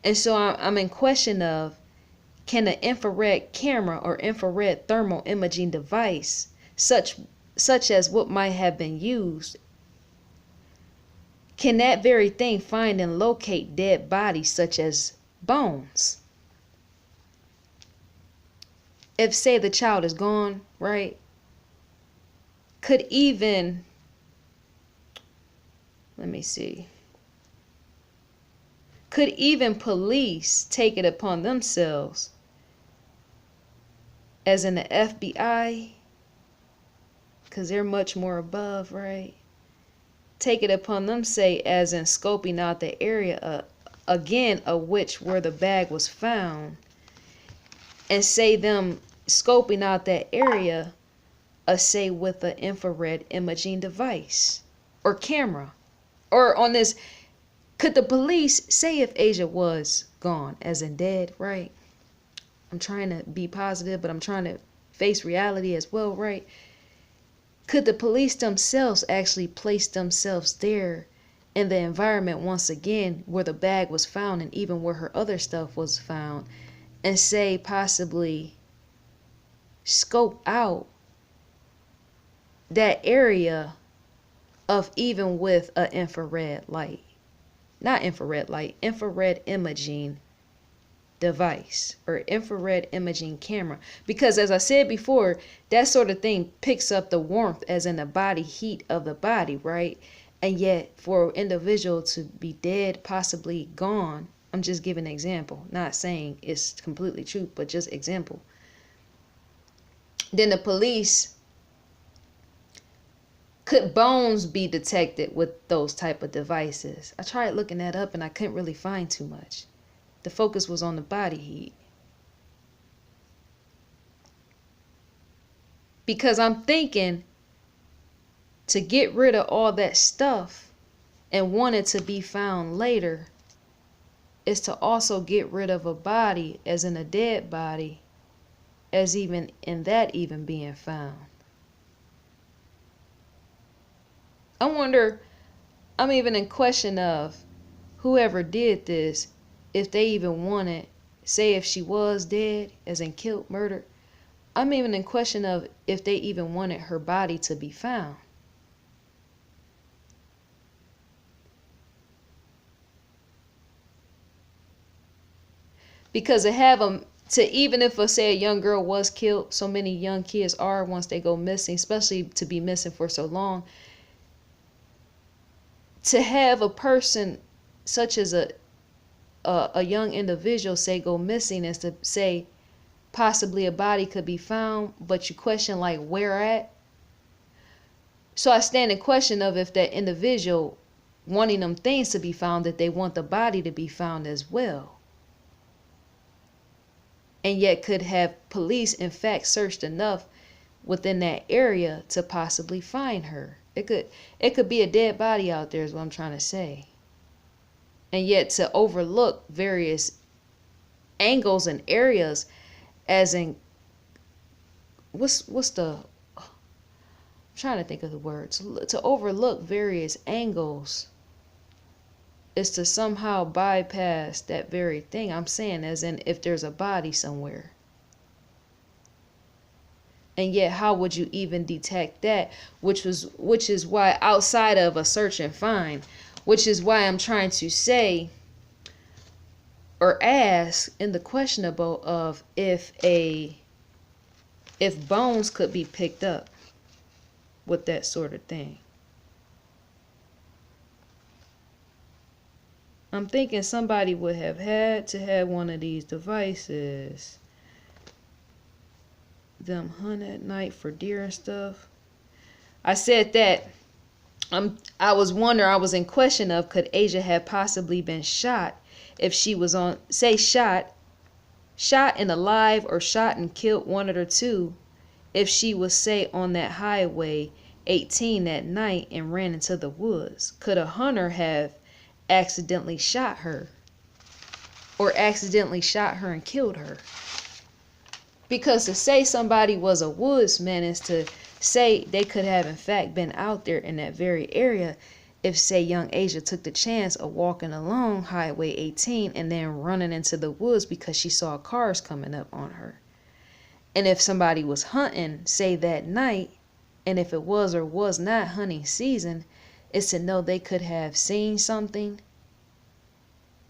And so I'm in question of, can an infrared camera or infrared thermal imaging device, such as what might have been used, can that very thing find and locate dead bodies such as bones? If, say, the child is gone, right? Could even, let me see. Could even police take it upon themselves, as in the FBI, because they're much more above, right? Take it upon them, say, as in scoping out the area, again, of which where the bag was found, and say them scoping out that area, say with an infrared imaging device or camera, or on this. Could the police say if Asia was gone, as in dead, right? I'm trying to be positive, but I'm trying to face reality as well, right? Could the police themselves actually place themselves there in the environment once again where the bag was found and even where her other stuff was found, and say possibly scope out that area of even with an infrared light? Not infrared light, infrared imaging device or infrared imaging camera. Because as I said before, that sort of thing picks up the warmth as in the body heat of the body, right? And yet for an individual to be dead, possibly gone, I'm just giving an example, not saying it's completely true, but just example. Then the police, could bones be detected with those type of devices? I tried looking that up and I couldn't really find too much. The focus was on the body heat. Because I'm thinking To get rid of all that stuff and want it to be found later is to also get rid of a body, as in a dead body, as even in that even being found. I wonder, I'm even in question of whoever did this, if they even wanted, say if she was dead, as in killed, murdered, I'm even in question of if they even wanted her body to be found. Because even if, say, a young girl was killed, so many young kids are once they go missing, especially to be missing for so long, to have a person such as a young individual, say, go missing, is to say possibly a body could be found, but you question like where at. So I stand in question of if that individual wanting them things to be found, that they want the body to be found as well. And yet could have police in fact searched enough within that area to possibly find her. It could be a dead body out there, is what I'm trying to say. And yet to overlook various angles and areas, as in what's the, I'm trying to think of the words, to overlook various angles is to somehow bypass that very thing I'm saying, as in if there's a body somewhere. And yet how would you even detect that, which is why, outside of a search and find, which is why I'm trying to say or ask in the questionable of if bones could be picked up with that sort of thing. I'm thinking somebody would have had to have one of these devices. Them hunt at night for deer and stuff. I said that I was in question of, could ASHA have possibly been shot if she was on, say, shot and alive, or shot and killed, one of the two, if she was, say, on that highway 18 that night and ran into the woods. Could a hunter have accidentally shot her, or accidentally shot her and killed her? Because to say somebody was a woodsman is to say they could have in fact been out there in that very area if, say, young Asia took the chance of walking along Highway 18 and then running into the woods because she saw cars coming up on her. And if somebody was hunting, say, that night, and if it was or was not hunting season, is to know they could have seen something.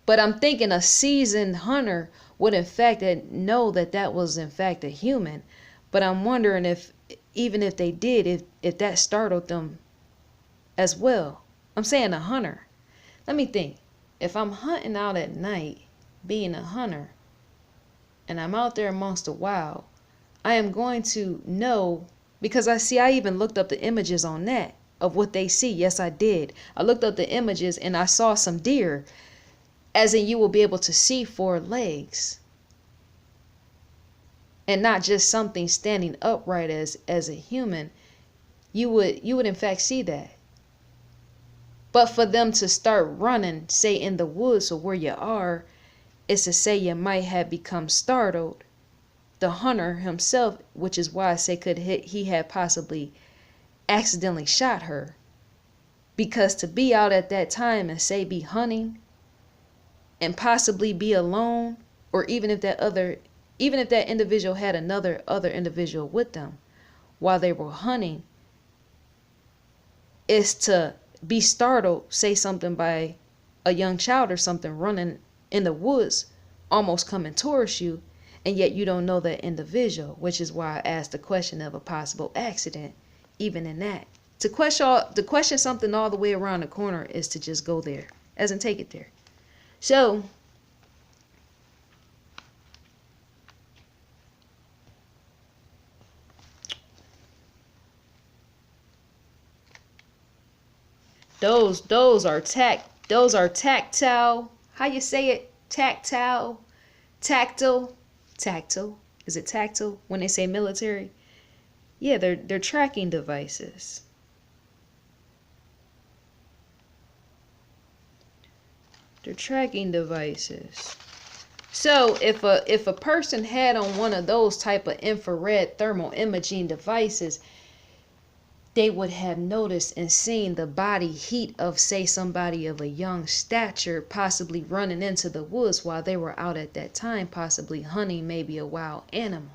But I'm thinking a seasoned hunter would in fact know that was in fact a human. But I'm wondering if, even if they did, if that startled them as well. I'm saying a hunter. Let me think. If I'm hunting out at night, being a hunter, and I'm out there amongst the wild, I am going to know, because I even looked up the images on that of what they see. Yes, I did. I looked up the images and I saw some deer, as in you will be able to see 4 legs. And not just something standing upright as a human. You would in fact see that. But for them to start running, say, in the woods or where you are, is to say you might have become startled. The hunter himself, which is why I say could he have possibly accidentally shot her. Because to be out at that time and, say, be hunting and possibly be alone, or even if that individual had other individual with them while they were hunting, is to be startled, say something by a young child or something running in the woods, almost coming towards you, and yet you don't know that individual, which is why I asked the question of a possible accident, even in that. To question something all the way around the corner is to just go there, as in take it there. So those are tactile. How you say it? Tactile. Is it tactile when they say military? Yeah, they're tracking devices. The tracking devices. So if a person had on one of those type of infrared thermal imaging devices, they would have noticed and seen the body heat of, say, somebody of a young stature, possibly running into the woods while they were out at that time, possibly hunting maybe a wild animal.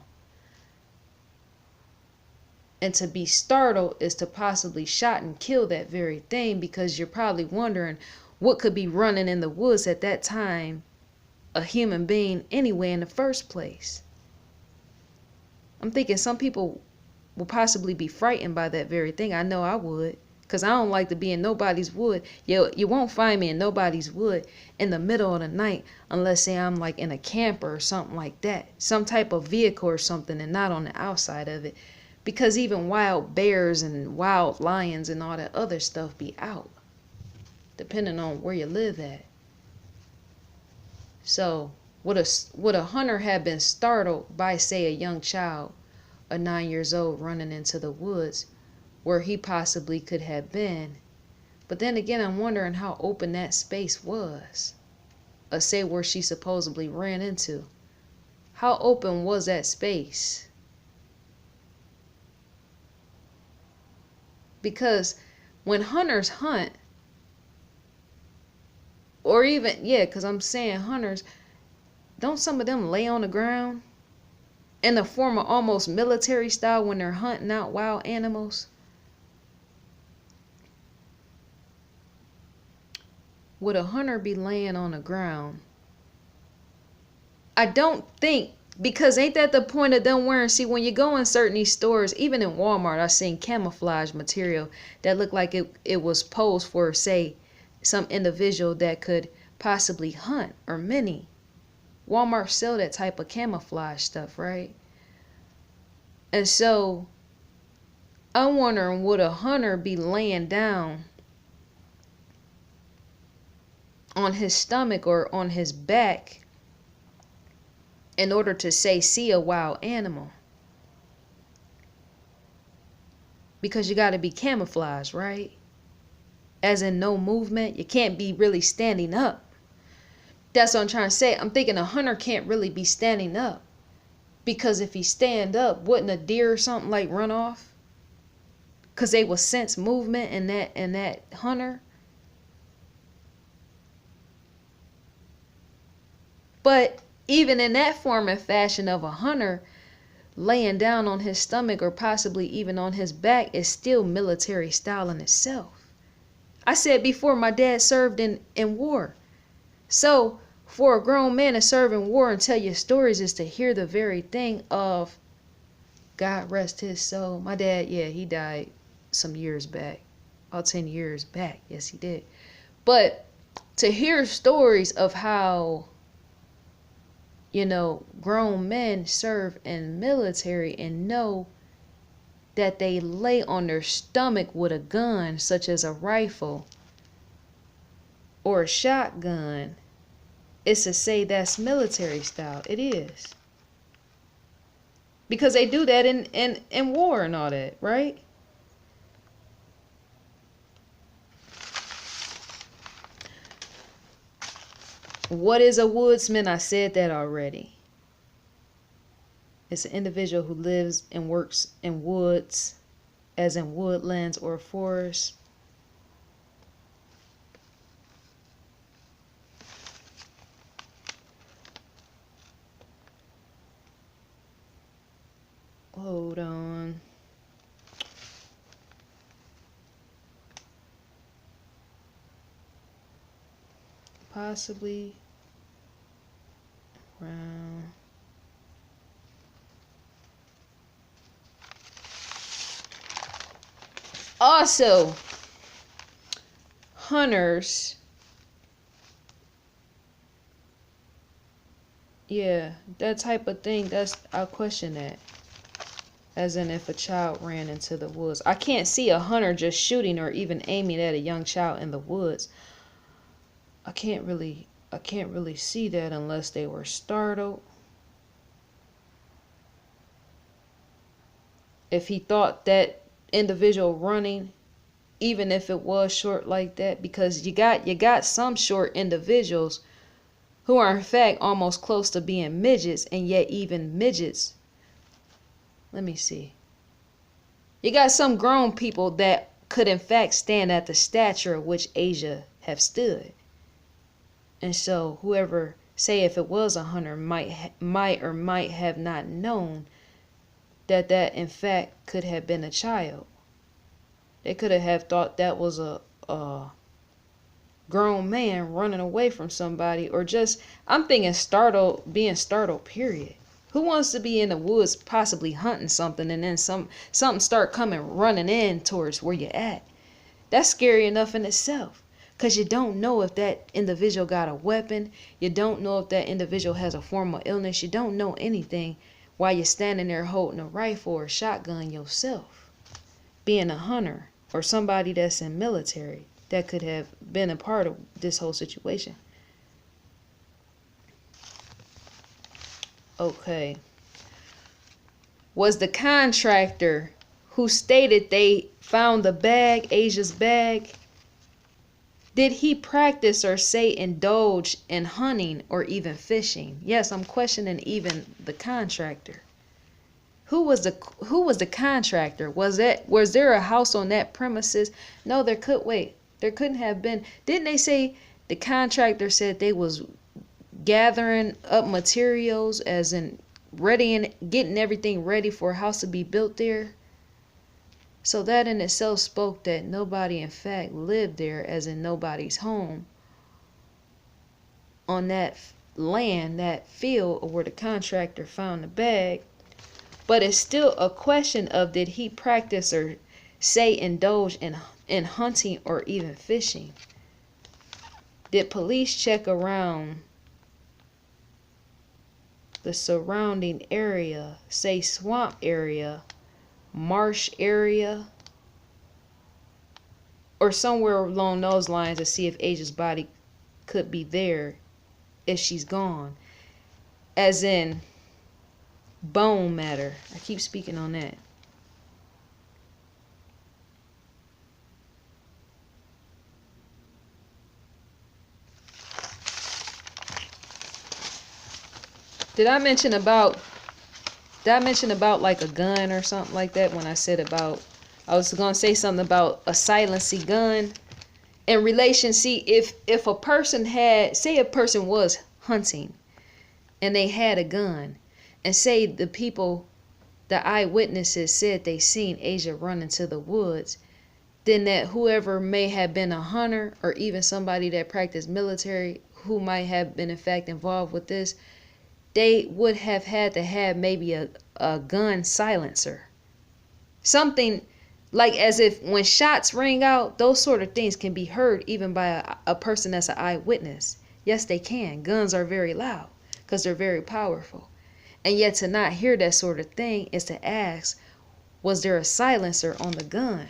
And to be startled is to possibly shot and kill that very thing, because you're probably wondering what could be running in the woods at that time, a human being anyway in the first place. I'm thinking some people will possibly be frightened by that very thing. I know I would, because I don't like to be in nobody's wood. You won't find me in nobody's wood in the middle of the night unless, say, I'm like in a camper or something like that, some type of vehicle or something, and not on the outside of it. Because even wild bears and wild lions and all that other stuff be out, depending on where you live at. So would a hunter have been startled by, say, a young child, a 9 years old, running into the woods where he possibly could have been? But then again, I'm wondering how open that space was. Say where she supposedly ran into. How open was that space? Because when hunters hunt, or even, because I'm saying hunters, don't some of them lay on the ground in the form of almost military style when they're hunting out wild animals? Would a hunter be laying on the ground? I don't think, because ain't that the point of them wearing, see, when you go in certain these stores, even in Walmart, I've seen camouflage material that looked like it was posed for, say, some individual that could possibly hunt, or many. Walmart sell that type of camouflage stuff, right? And so I'm wondering, would a hunter be laying down on his stomach or on his back in order to, say, see a wild animal? Because you got to be camouflaged, right? As in no movement. You can't be really standing up. That's what I'm trying to say. I'm thinking a hunter can't really be standing up, because if he stand up, wouldn't a deer or something like run off? Because they will sense movement in that hunter. But even in that form and fashion of a hunter, laying down on his stomach or possibly even on his back is still military style in itself. I said before, my dad served in war. So for a grown man to serve in war and tell you stories is to hear the very thing of, God rest his soul. My dad, he died some years back. About 10 years back. Yes, he did. But to hear stories of how, grown men serve in military and know that they lay on their stomach with a gun, such as a rifle or a shotgun, it's to say that's military style. It is. Because they do that in war and all that, right? What is a woodsman? I said that already. It's an individual who lives and works in woods, as in woodlands or forests. Hold on. Possibly around also hunters, that type of thing, I'll question that. As in, if a child ran into the woods, I can't see a hunter just shooting or even aiming at a young child in the woods. I can't really see that unless they were startled. If he thought that individual running even if it was short like that, because you got some short individuals who are in fact almost close to being midgets, and yet even midgets, let me see, you got some grown people that could in fact stand at the stature of which ASHA have stood. And so whoever, say if it was a hunter, might or might have not known that in fact could have been a child. They could have thought that was a grown man running away from somebody, or just, I'm thinking being startled, period. Who wants to be in the woods possibly hunting something, and then something start coming running in towards where you're at? That's scary enough in itself, because you don't know if that individual got a weapon. You don't know if that individual has a form of illness. You don't know anything while you're standing there holding a rifle or a shotgun yourself. Being a hunter or somebody that's in military that could have been a part of this whole situation. Okay. Was the contractor who stated they found the bag, ASHA's bag, did he practice or say indulge in hunting or even fishing? Yes, I'm questioning even the contractor. Who was the contractor? Was there a house on that premises? No, there couldn't have been. Didn't they say the contractor said they was gathering up materials, as in getting everything ready for a house to be built there? So that in itself spoke that nobody in fact lived there, as in nobody's home on that land, that field where the contractor found the bag. But it's still a question of, did he practice or say indulge in hunting or even fishing? Did police check around the surrounding area, say swamp area, marsh area, or somewhere along those lines, to see if ASHA's body could be there if she's gone? As in bone matter. I keep speaking on that. Did I mention about like a gun or something like that when I said about, I was gonna say something about a silencey gun in relation? See, if a person had, say a person was hunting and they had a gun, and say the eyewitnesses said they seen ASHA run into the woods, then that whoever may have been a hunter or even somebody that practiced military who might have been in fact involved with this, they would have had to have maybe a gun silencer. Something like, as if when shots ring out, those sort of things can be heard even by a person that's an eyewitness. Yes, they can. Guns are very loud because they're very powerful. And yet to not hear that sort of thing is to ask, was there a silencer on the gun?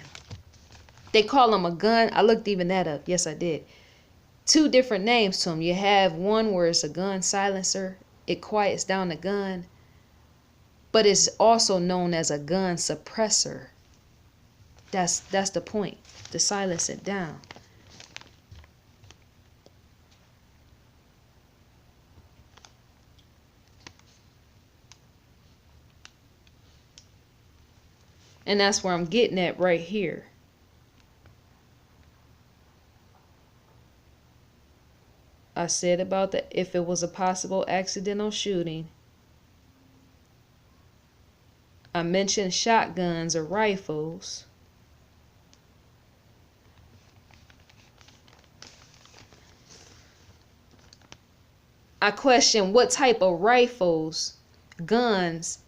They call them a gun. I looked even that up. Yes, I did. 2 different names to them. You have one where it's a gun silencer. It quiets down the gun. But it's also known as a gun suppressor. That's the point. To silence it down. And that's where I'm getting at right here. I said about if it was a possible accidental shooting. I mentioned shotguns or rifles. I question what type of rifles, guns,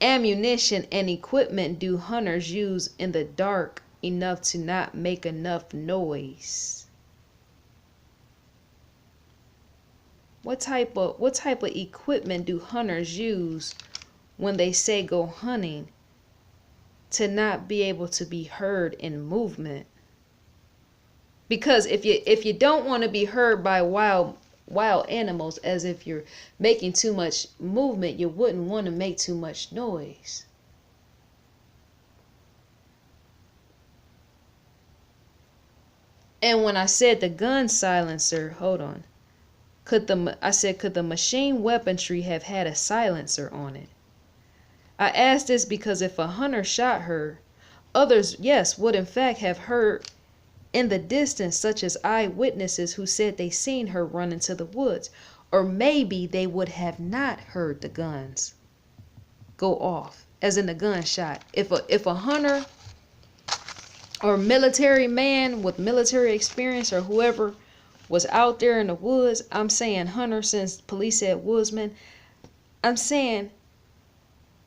ammunition, and equipment do hunters use in the dark enough to not make enough noise? What type of equipment do hunters use when they say go hunting to not be able to be heard in movement? Because if you don't want to be heard by wild animals, as if you're making too much movement, you wouldn't want to make too much noise. And when I said the gun silencer, hold on. Could the machine weaponry have had a silencer on it? I asked this because if a hunter shot her, others, yes, would in fact have heard in the distance, such as eyewitnesses who said they seen her run into the woods. Or maybe they would have not heard the guns go off, as in the gunshot. If a hunter or military man with military experience or whoever was out there in the woods, I'm saying hunter since police said woodsman, I'm saying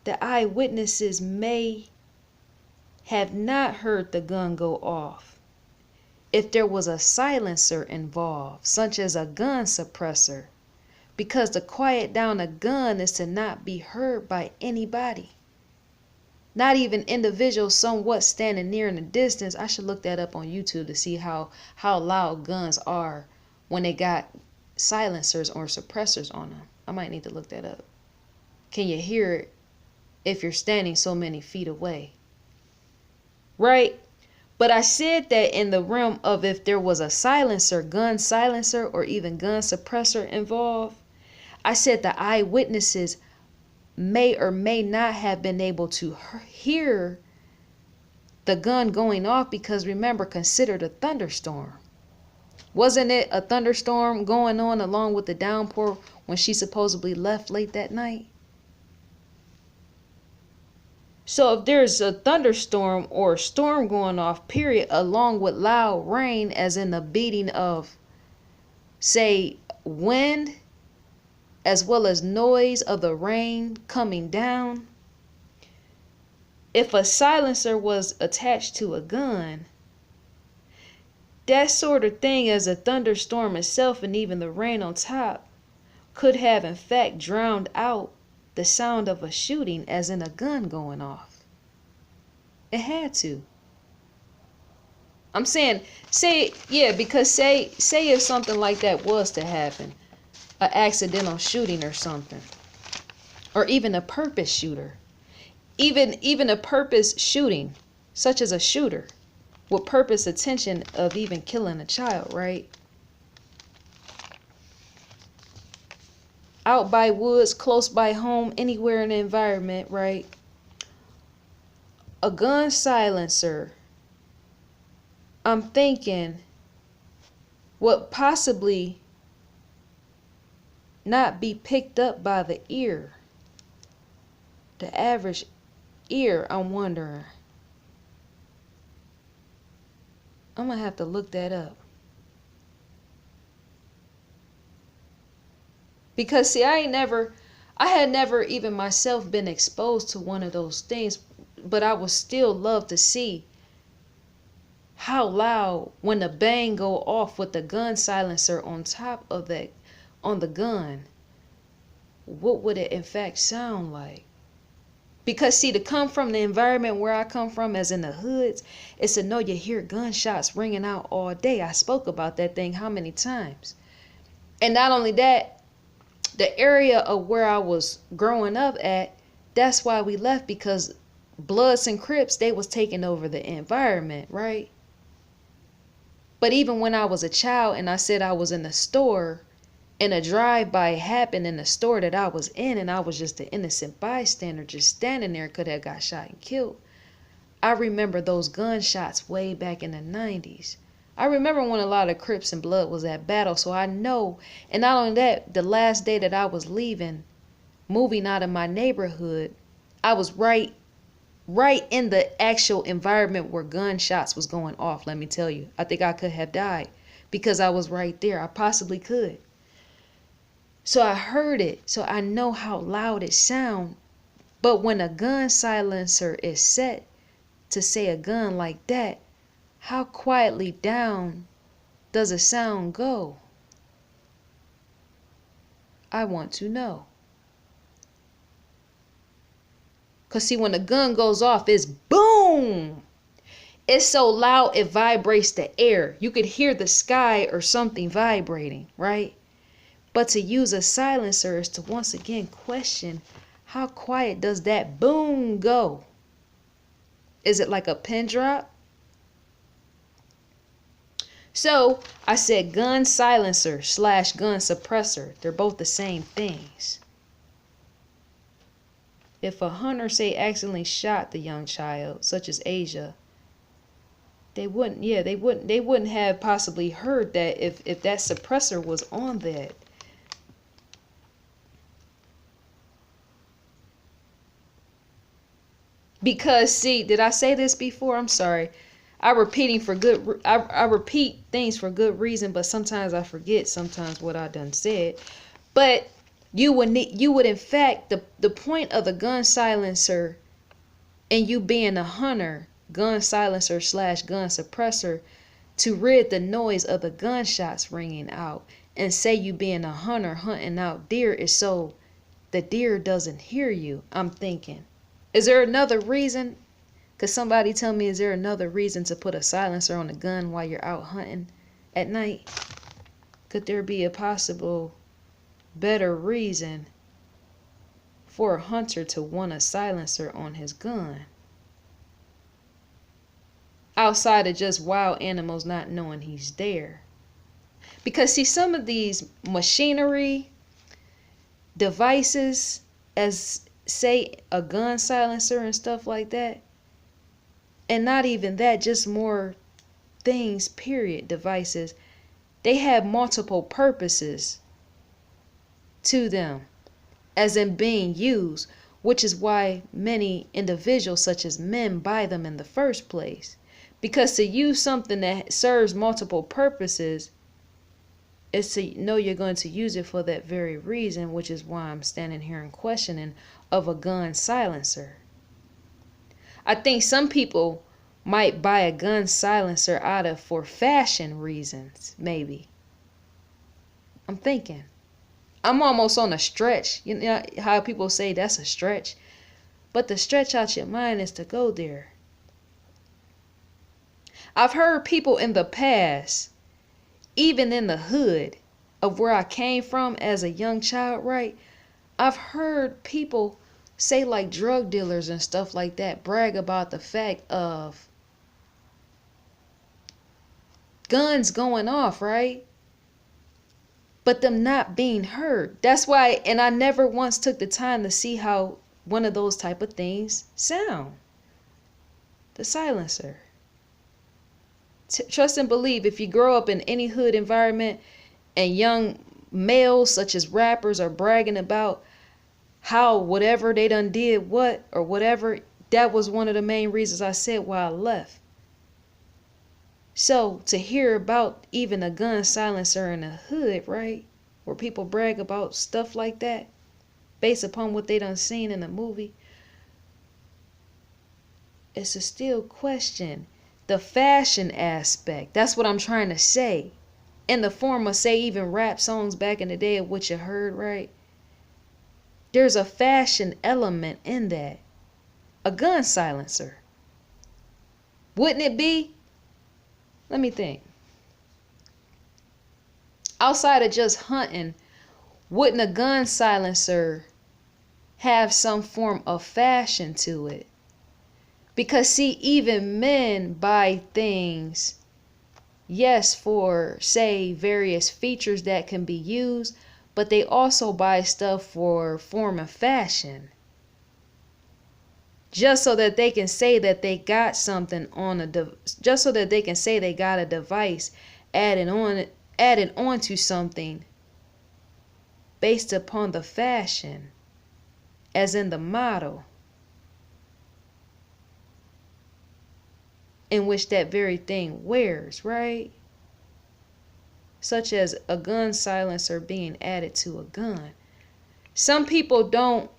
the eyewitnesses may have not heard the gun go off if there was a silencer involved, such as a gun suppressor, because to quiet down a gun is to not be heard by anybody. Not even individuals somewhat standing near in the distance. I should look that up on YouTube to see how loud guns are when they got silencers or suppressors on them. I might need to look that up. Can you hear it if you're standing so many feet away? Right? But I said that in the realm of if there was a silencer, gun silencer, or even gun suppressor involved, I said the eyewitnesses may or may not have been able to hear the gun going off because remember, consider the thunderstorm. Wasn't it a thunderstorm going on along with the downpour when she supposedly left late that night? So if there's a thunderstorm or a storm going off, period, along with loud rain, as in the beating of, say, wind, as well as noise of the rain coming down, if a silencer was attached to a gun, that sort of thing as a thunderstorm itself and even the rain on top could have in fact drowned out the sound of a shooting, as in a gun going off. It had to. I'm saying, because say if something like that was to happen, an accidental shooting or something, or even a purpose shooter, even a purpose shooting, such as a shooter with purpose intention of even killing a child, right? Out by woods, close by home, anywhere in the environment, right? A gun silencer, I'm thinking, would possibly not be picked up by the ear. The average ear, I'm wondering. I'm gonna have to look that up. Because see, I had never even myself been exposed to one of those things, but I would still love to see how loud when the bang go off with the gun silencer on top of that, on the gun, what would it in fact sound like? Because see, to come from the environment where I come from, as in the hoods, is to know you hear gunshots ringing out all day. I spoke about that thing how many times? And not only that, the area of where I was growing up at, that's why we left, because Bloods and Crips, they was taking over the environment, right? But even when I was a child and I said I was in the store and a drive-by happened in the store that I was in, and I was just an innocent bystander just standing there, could have got shot and killed. I remember those gunshots way back in the 90s. I remember when a lot of Crips and Blood was at battle, so I know. And not only that, the last day that I was leaving, moving out of my neighborhood, I was right in the actual environment where gunshots was going off. Let me tell you, I think I could have died because I was right there. I possibly could. So I heard it, so I know how loud it sound. But when a gun silencer is set to say a gun like that, how quietly down does a sound go? I want to know. Because see, when the gun goes off, it's boom. It's so loud, it vibrates the air. You could hear the sky or something vibrating, right? But to use a silencer is to once again question, how quiet does that boom go? Is it like a pin drop? So I said gun silencer slash gun suppressor. They're both the same things. If a hunter, say, accidentally shot the young child, such as ASHA, they wouldn't have possibly heard that if that suppressor was on that. Because, see, did I say this before? I'm sorry. I repeat things for good reason, but sometimes I forget sometimes what I done said. But you would in fact, the point of the gun silencer and you being a hunter, gun silencer slash gun suppressor, to rid the noise of the gunshots ringing out, and say you being a hunter hunting out deer, is so the deer doesn't hear you. I'm thinking, is there another reason? Could somebody tell me, is there another reason to put a silencer on a gun while you're out hunting at night? Could there be a possible better reason for a hunter to want a silencer on his gun? Outside of just wild animals not knowing he's there. Because, see, some of these machinery devices, as say a gun silencer and stuff like that, and not even that, just more things, period, devices, they have multiple purposes to them, as in being used, which is why many individuals, such as men, buy them in the first place. Because to use something that serves multiple purposes is to know you're going to use it for that very reason, which is why I'm standing here and questioning of a gun silencer. I think some people might buy a gun silencer out of for fashion reasons, maybe. I'm thinking. I'm almost on a stretch. You know how people say that's a stretch? But the stretch out your mind is to go there. I've heard people in the past, even in the hood of where I came from as a young child, right? I've heard people say, like drug dealers and stuff like that, brag about the fact of guns going off, right? But them not being heard. That's why, and I never once took the time to see how one of those type of things sound. The silencer. Trust and believe, if you grow up in any hood environment and young males such as rappers are bragging about how whatever they done did what or whatever, that was one of the main reasons I said why I left. So to hear about even a gun silencer in the hood, right, where people brag about stuff like that based upon what they done seen in a movie, it's a still question the fashion aspect. That's what I'm trying to say. In the form of, say, even rap songs back in the day of what you heard, right? There's a fashion element in that. A gun silencer. Wouldn't it be? Let me think. Outside of just hunting, wouldn't a gun silencer have some form of fashion to it? Because, see, even men buy things, yes, for, say, various features that can be used, but they also buy stuff for form and fashion. Just so that they can say that they got something on just so that they can say they got a device added on to something based upon the fashion, as in the model in which that very thing wears, right? Such as a gun silencer being added to a gun. Some people don't.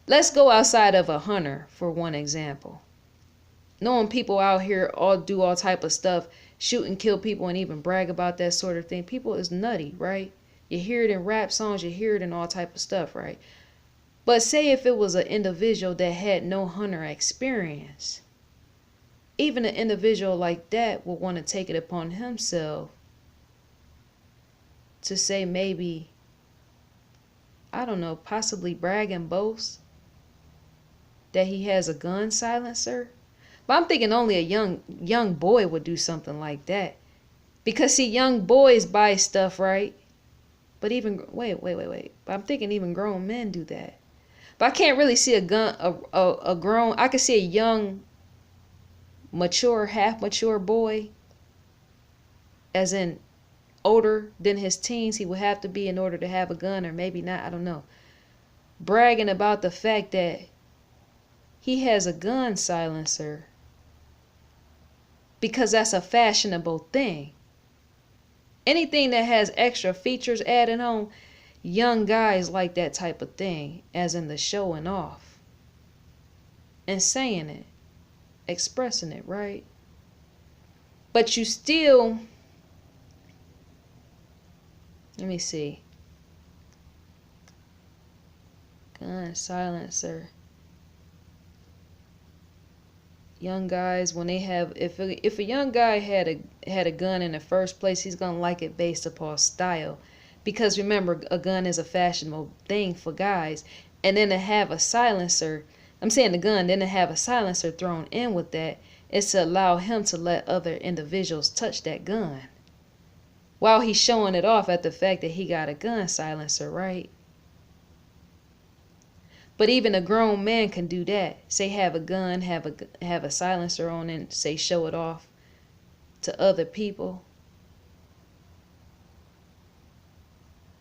Let's go outside of a hunter for one example. Knowing people out here all do all type of stuff, shoot and kill people and even brag about that sort of thing. People is nutty, right? You hear it in rap songs, you hear it in all type of stuff, right? But say if it was an individual that had no hunter experience, even an individual like that will want to take it upon himself to say maybe, I don't know, possibly brag and boast that he has a gun silencer. But I'm thinking only a young boy would do something like that. Because see, young boys buy stuff, right? But even wait. But I'm thinking even grown men do that. But I can't really see a gun a grown. I can see a young, mature, half mature boy, as in older than his teens. He would have to be in order to have a gun, or maybe not. I don't know. Bragging about the fact that he has a gun silencer because that's a fashionable thing. Anything that has extra features added on, young guys like that type of thing, as in the showing off and saying it, expressing it, right? But you still, let me see, gun silencer. Young guys, when they have, if a young guy had a gun in the first place, he's gonna like it based upon style, because remember, a gun is a fashionable thing for guys, and then to have a silencer, I'm saying the gun, then to have a silencer thrown in with that, is to allow him to let other individuals touch that gun, while he's showing it off at the fact that he got a gun silencer, right? But even a grown man can do that. Say have a gun, have a silencer on, and say show it off to other people.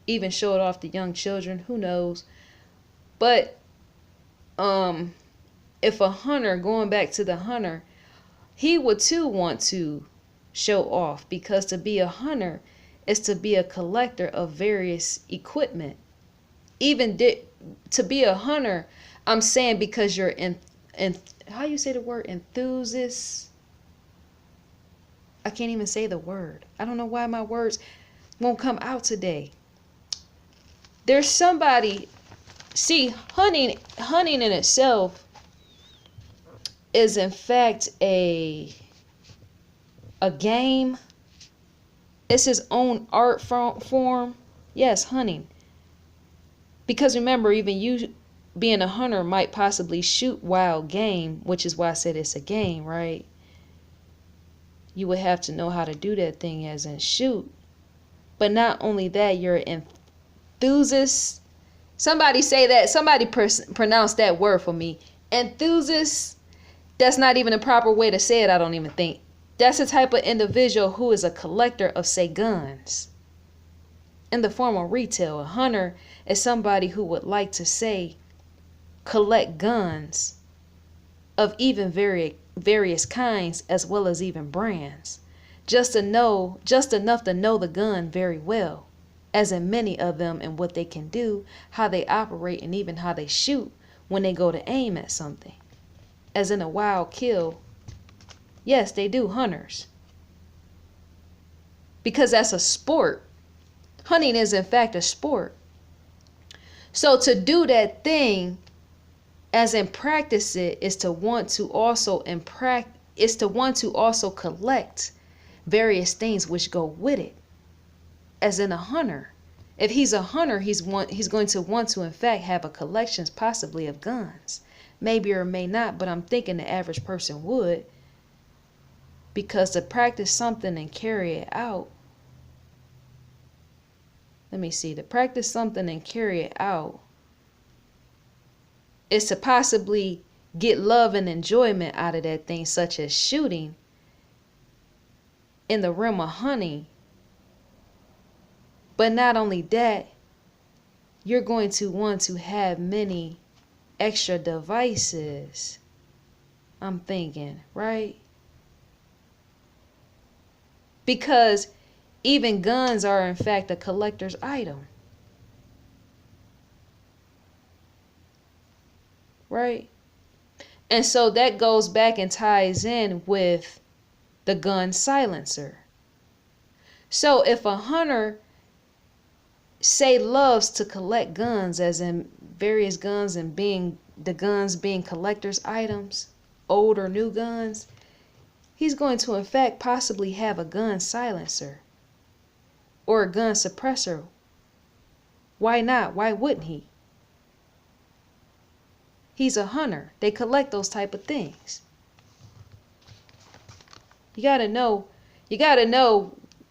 Even show it off to young children, who knows? But if a hunter, going back to the hunter, he would too want to show off, because to be a hunter is to be a collector of various equipment. Even to be a hunter, I'm saying, because you're in how you say the word enthusiast? I can't even say the word. I don't know why my words won't come out today. There's somebody, see, hunting in itself is in fact a game. It's his own art form. Yes, hunting. Because remember, even you being a hunter might possibly shoot wild game, which is why I said it's a game, right? You would have to know how to do that thing, as in shoot. But not only that, you're an enthusiast. Somebody say that. Somebody pronounce that word for me. Enthusiast. That's not even a proper way to say it, I don't even think. That's the type of individual who is a collector of, say, guns. In the form of retail, a hunter is somebody who would like to, say, collect guns of even various kinds, as well as even brands, just enough to know the gun very well, as in many of them, and what they can do, how they operate, and even how they shoot when they go to aim at something, as in a wild kill. Yes, they do, hunters, because that's a sport. Hunting is in fact a sport. So to do that thing, as in practice it, is to want to also collect various things which go with it. As in a hunter, if he's a hunter, he's going to want to in fact have a collection possibly of guns, maybe or may not, but I'm thinking the average person would, because to practice something and carry it out. Let me see. To practice something and carry it out is to possibly get love and enjoyment out of that thing, such as shooting in the realm of hunting. But not only that, you're going to want to have many extra devices. I'm thinking, right? Because even guns are in fact a collector's item. Right? And so that goes back and ties in with the gun silencer. So if a hunter, say, loves to collect guns, as in various guns, and the guns being collector's items, old or new guns, he's going to in fact possibly have a gun silencer or a gun suppressor. Why not? Why wouldn't he? He's a hunter. They collect those type of things. You gotta know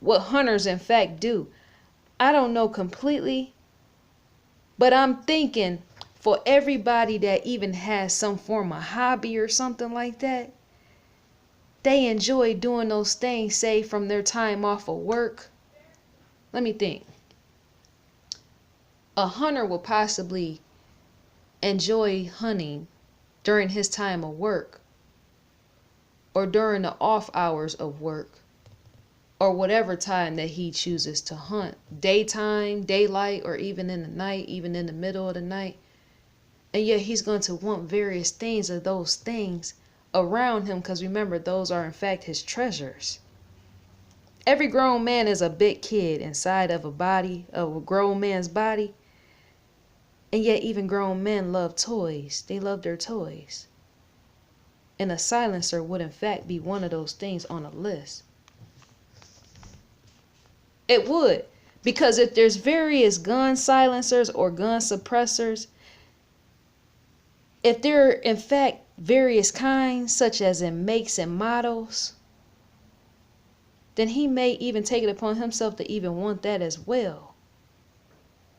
what hunters in fact do. I don't know completely, but I'm thinking for everybody that even has some form of hobby or something like that, they enjoy doing those things, say from their time off of work. Let me think. A hunter will possibly enjoy hunting during his time of work or during the off hours of work or whatever time that he chooses to hunt. Daytime, daylight, or even in the night, even in the middle of the night. And yet he's going to want various things of those things around him, because remember, those are in fact his treasures. Every grown man is a big kid inside of a grown man's body. And yet even grown men love toys. They love their toys. And a silencer would in fact be one of those things on a list. It would. Because if there's various gun silencers or gun suppressors, if there are in fact various kinds, such as in makes and models, then he may even take it upon himself to even want that as well.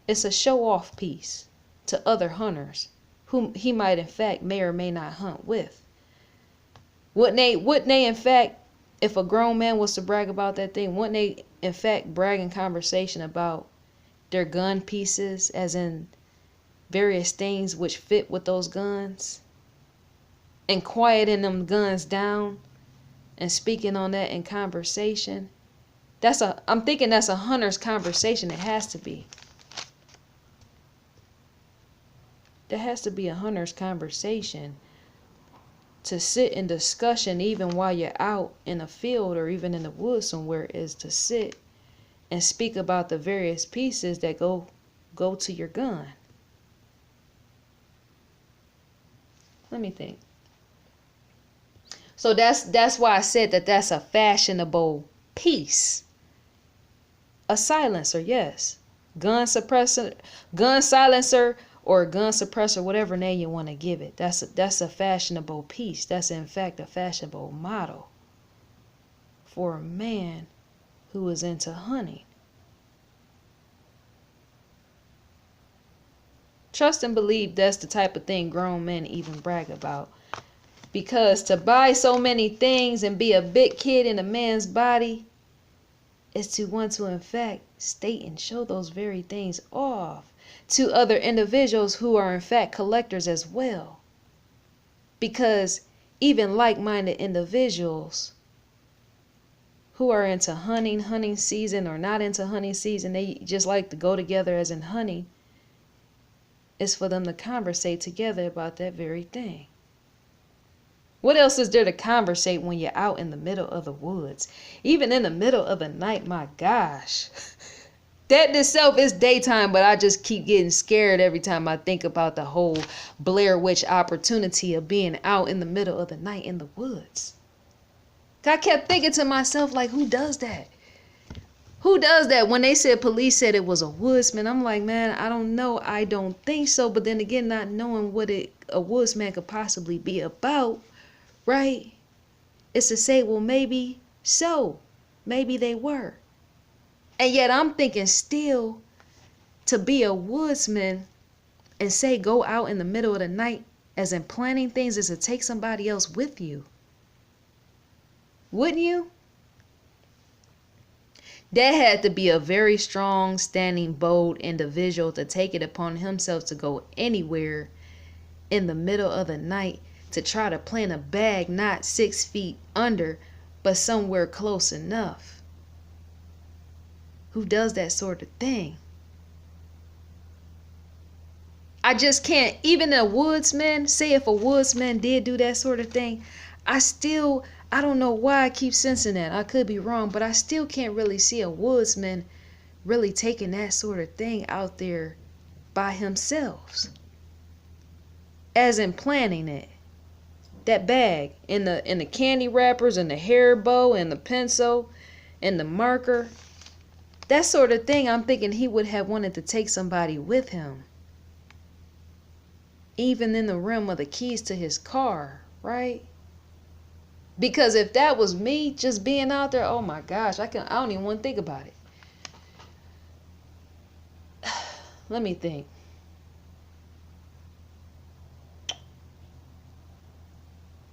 It's a show-off piece to other hunters whom he might in fact may or may not hunt with. Wouldn't they in fact, if a grown man was to brag about that thing, wouldn't they in fact brag in conversation about their gun pieces, as in various things which fit with those guns, and quieting them guns down and speaking on that in conversation? I'm thinking that's a hunter's conversation. It has to be. There has to be a hunter's conversation to sit in discussion, even while you're out in a field or even in the woods somewhere, is to sit and speak about the various pieces that go to your gun. Let me think. So that's why I said that that's a fashionable piece. A silencer, yes. Gun silencer, or gun suppressor, whatever name you want to give it. That's a fashionable piece. That's in fact a fashionable model for a man who is into hunting. Trust and believe that's the type of thing grown men even brag about. Because to buy so many things and be a big kid in a man's body is to want to in fact state and show those very things off to other individuals who are in fact collectors as well. Because even like-minded individuals who are into hunting season, or not into hunting season, they just like to go together as in hunting, is for them to conversate together about that very thing. What else is there to conversate when you're out in the middle of the woods? Even in the middle of the night, my gosh. That in itself is daytime, but I just keep getting scared every time I think about the whole Blair Witch opportunity of being out in the middle of the night in the woods. I kept thinking to myself, like, who does that? Who does that? When they said, police said it was a woodsman, I'm like, man, I don't know. I don't think so. But then again, not knowing what a woodsman could possibly be about, right? It's to say, well, maybe so. Maybe they were. And yet I'm thinking still, to be a woodsman and say go out in the middle of the night, as in planning things, is to take somebody else with you. Wouldn't you? That had to be a very strong, standing, bold individual to take it upon himself to go anywhere in the middle of the night to try to plant a bag not 6 feet under, but somewhere close enough. Who does that sort of thing? I just can't. Even a woodsman, say if a woodsman did do that sort of thing, I don't know why I keep sensing that. I could be wrong, but I still can't really see a woodsman really taking that sort of thing out there by himself. As in planning it. That bag in the candy wrappers and the hair bow and the pencil and the marker. That sort of thing, I'm thinking he would have wanted to take somebody with him. Even in the realm of the keys to his car, right? Because if that was me just being out there, oh my gosh, I don't even want to think about it. Let me think.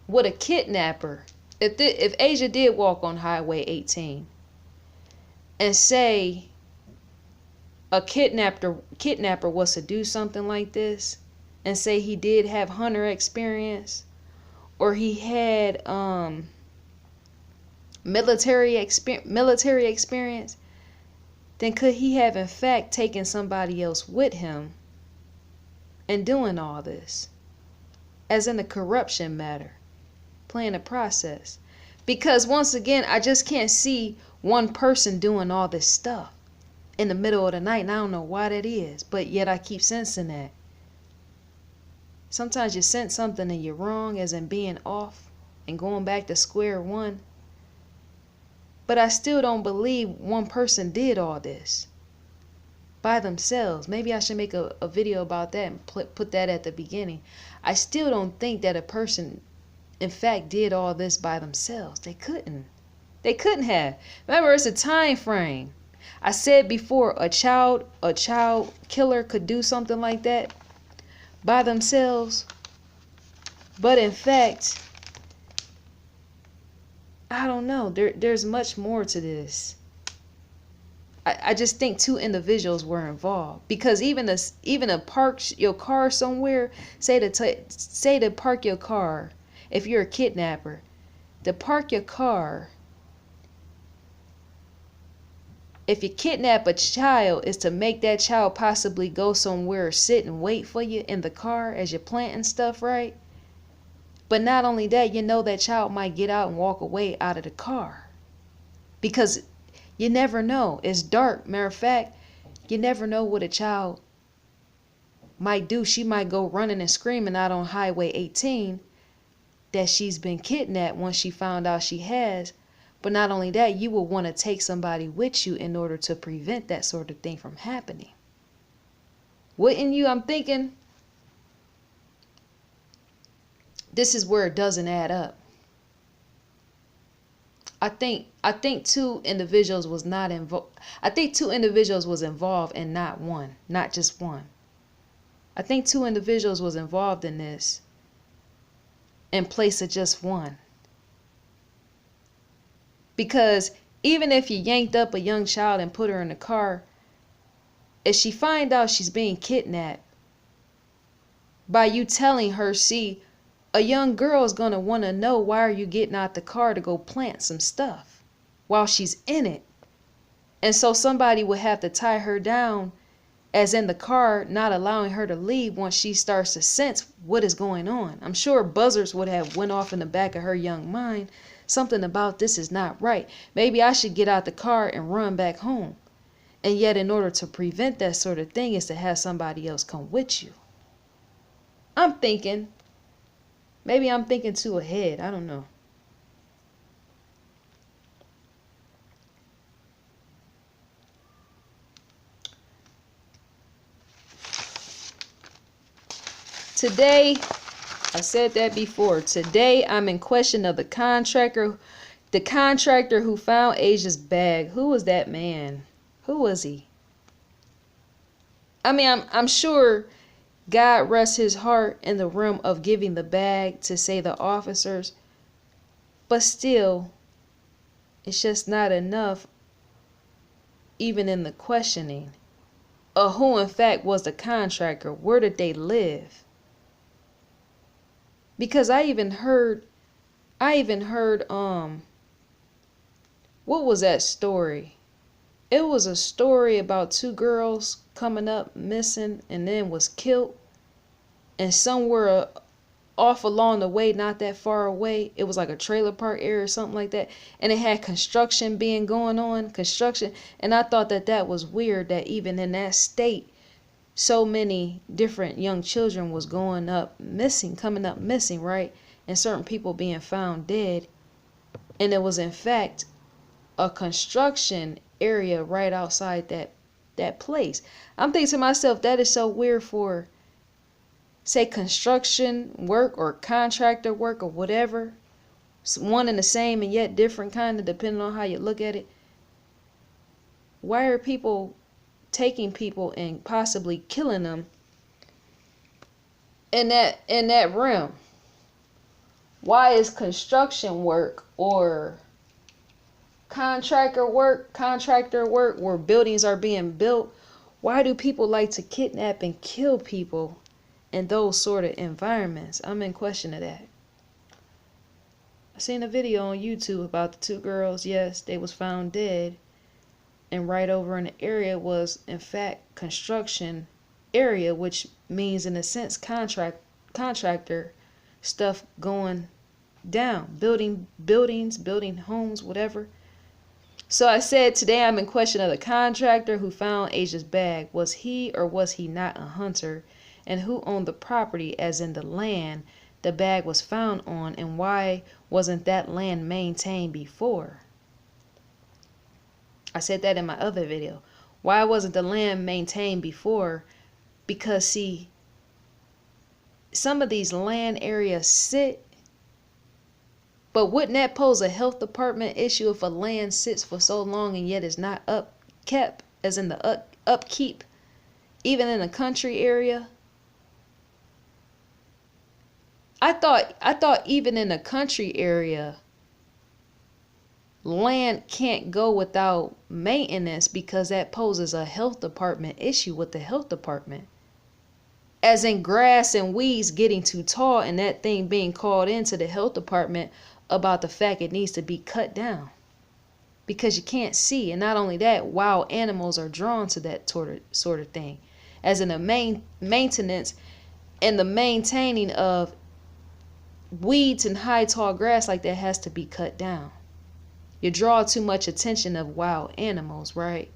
What a kidnapper. If ASHA did walk on Highway 18 and say a kidnapper was to do something like this, and say he did have hunter experience, or he had military experience, then could he have in fact taken somebody else with him and doing all this, as in a corruption matter, playing a process? Because once again, I just can't see one person doing all this stuff in the middle of the night, and I don't know why that is, but yet I keep sensing that. Sometimes you sense something and you're wrong, as in being off and going back to square one. But I still don't believe one person did all this by themselves. Maybe I should make a video about that and put that at the beginning. I still don't think that a person in fact did all this by themselves. They couldn't. They couldn't have. Remember, it's a time frame. I said before, a child killer could do something like that by themselves. But in fact, I don't know. There's much more to this. I just think two individuals were involved, because even to park your car somewhere, say to park your car, if you're a kidnapper, to park your car. If you kidnap a child, is to make that child possibly go somewhere, sit and wait for you in the car as you're planting stuff, right? But not only that, you know that child might get out and walk away out of the car. Because you never know. It's dark. Matter of fact, you never know what a child might do. She might go running and screaming out on Highway 18 that she's been kidnapped once she found out she has. But not only that, you will want to take somebody with you in order to prevent that sort of thing from happening. Wouldn't you? I'm thinking this is where it doesn't add up. I think two individuals was not involved. I think two individuals was involved and not one, not just one. I think two individuals was involved in this in place of just one. Because even if you yanked up a young child and put her in the car, if she find out she's being kidnapped, by you telling her, see, a young girl is going to want to know, why are you getting out the car to go plant some stuff while she's in it? And so somebody would have to tie her down, as in the car, not allowing her to leave once she starts to sense what is going on. I'm sure buzzers would have went off in the back of her young mind. Something about this is not right. Maybe I should get out the car and run back home. And yet, in order to prevent that sort of thing, is to have somebody else come with you. I'm thinking, maybe I'm thinking too ahead. I don't know. Today, I said that before. Today, I'm in question of the contractor who found ASHA's bag. Who was that man? Who was he? I mean, I'm sure God rests his heart in the realm of giving the bag to, say, the officers. But still, it's just not enough, even in the questioning of who in fact was the contractor. Where did they live? Because I even heard, what was that story? It was a story about two girls coming up missing and then was killed. And somewhere off along the way, not that far away, it was like a trailer park area or something like that. And it had construction going on. And I thought that was weird, that even in that state, so many different young children was coming up missing, right? And certain people being found dead. And it was in fact a construction area right outside that place. I'm thinking to myself, that is so weird for, say, construction work or contractor work or whatever, one and the same and yet different, kind of depending on how you look at it. Why are people taking people and possibly killing them in that realm? Why is construction work or contractor work where buildings are being built, why do people like to kidnap and kill people in those sort of environments? I'm in question of that. I seen a video on YouTube about the two girls. Yes, they was found dead, and right over in the area was in fact construction area, which means in a sense contractor stuff going down, building buildings, building homes, whatever. So I said today I'm in question of the contractor who found Asia's bag. Was he or was he not a hunter? And who owned the property, as in the land the bag was found on, and why wasn't that land maintained before? I said that in my other video. Why wasn't the land maintained before? Because see, some of these land areas sit, but wouldn't that pose a health department issue if a land sits for so long and yet is not kept, as in the upkeep, even in a country area? I thought even in a country area, land can't go without maintenance because that poses a health department issue with the health department. As in grass and weeds getting too tall and that thing being called into the health department about the fact it needs to be cut down because you can't see. And not only that, wild animals are drawn to that sort of thing. As in the maintenance and the maintaining of weeds and high tall grass like that has to be cut down. You draw too much attention of wild animals, right?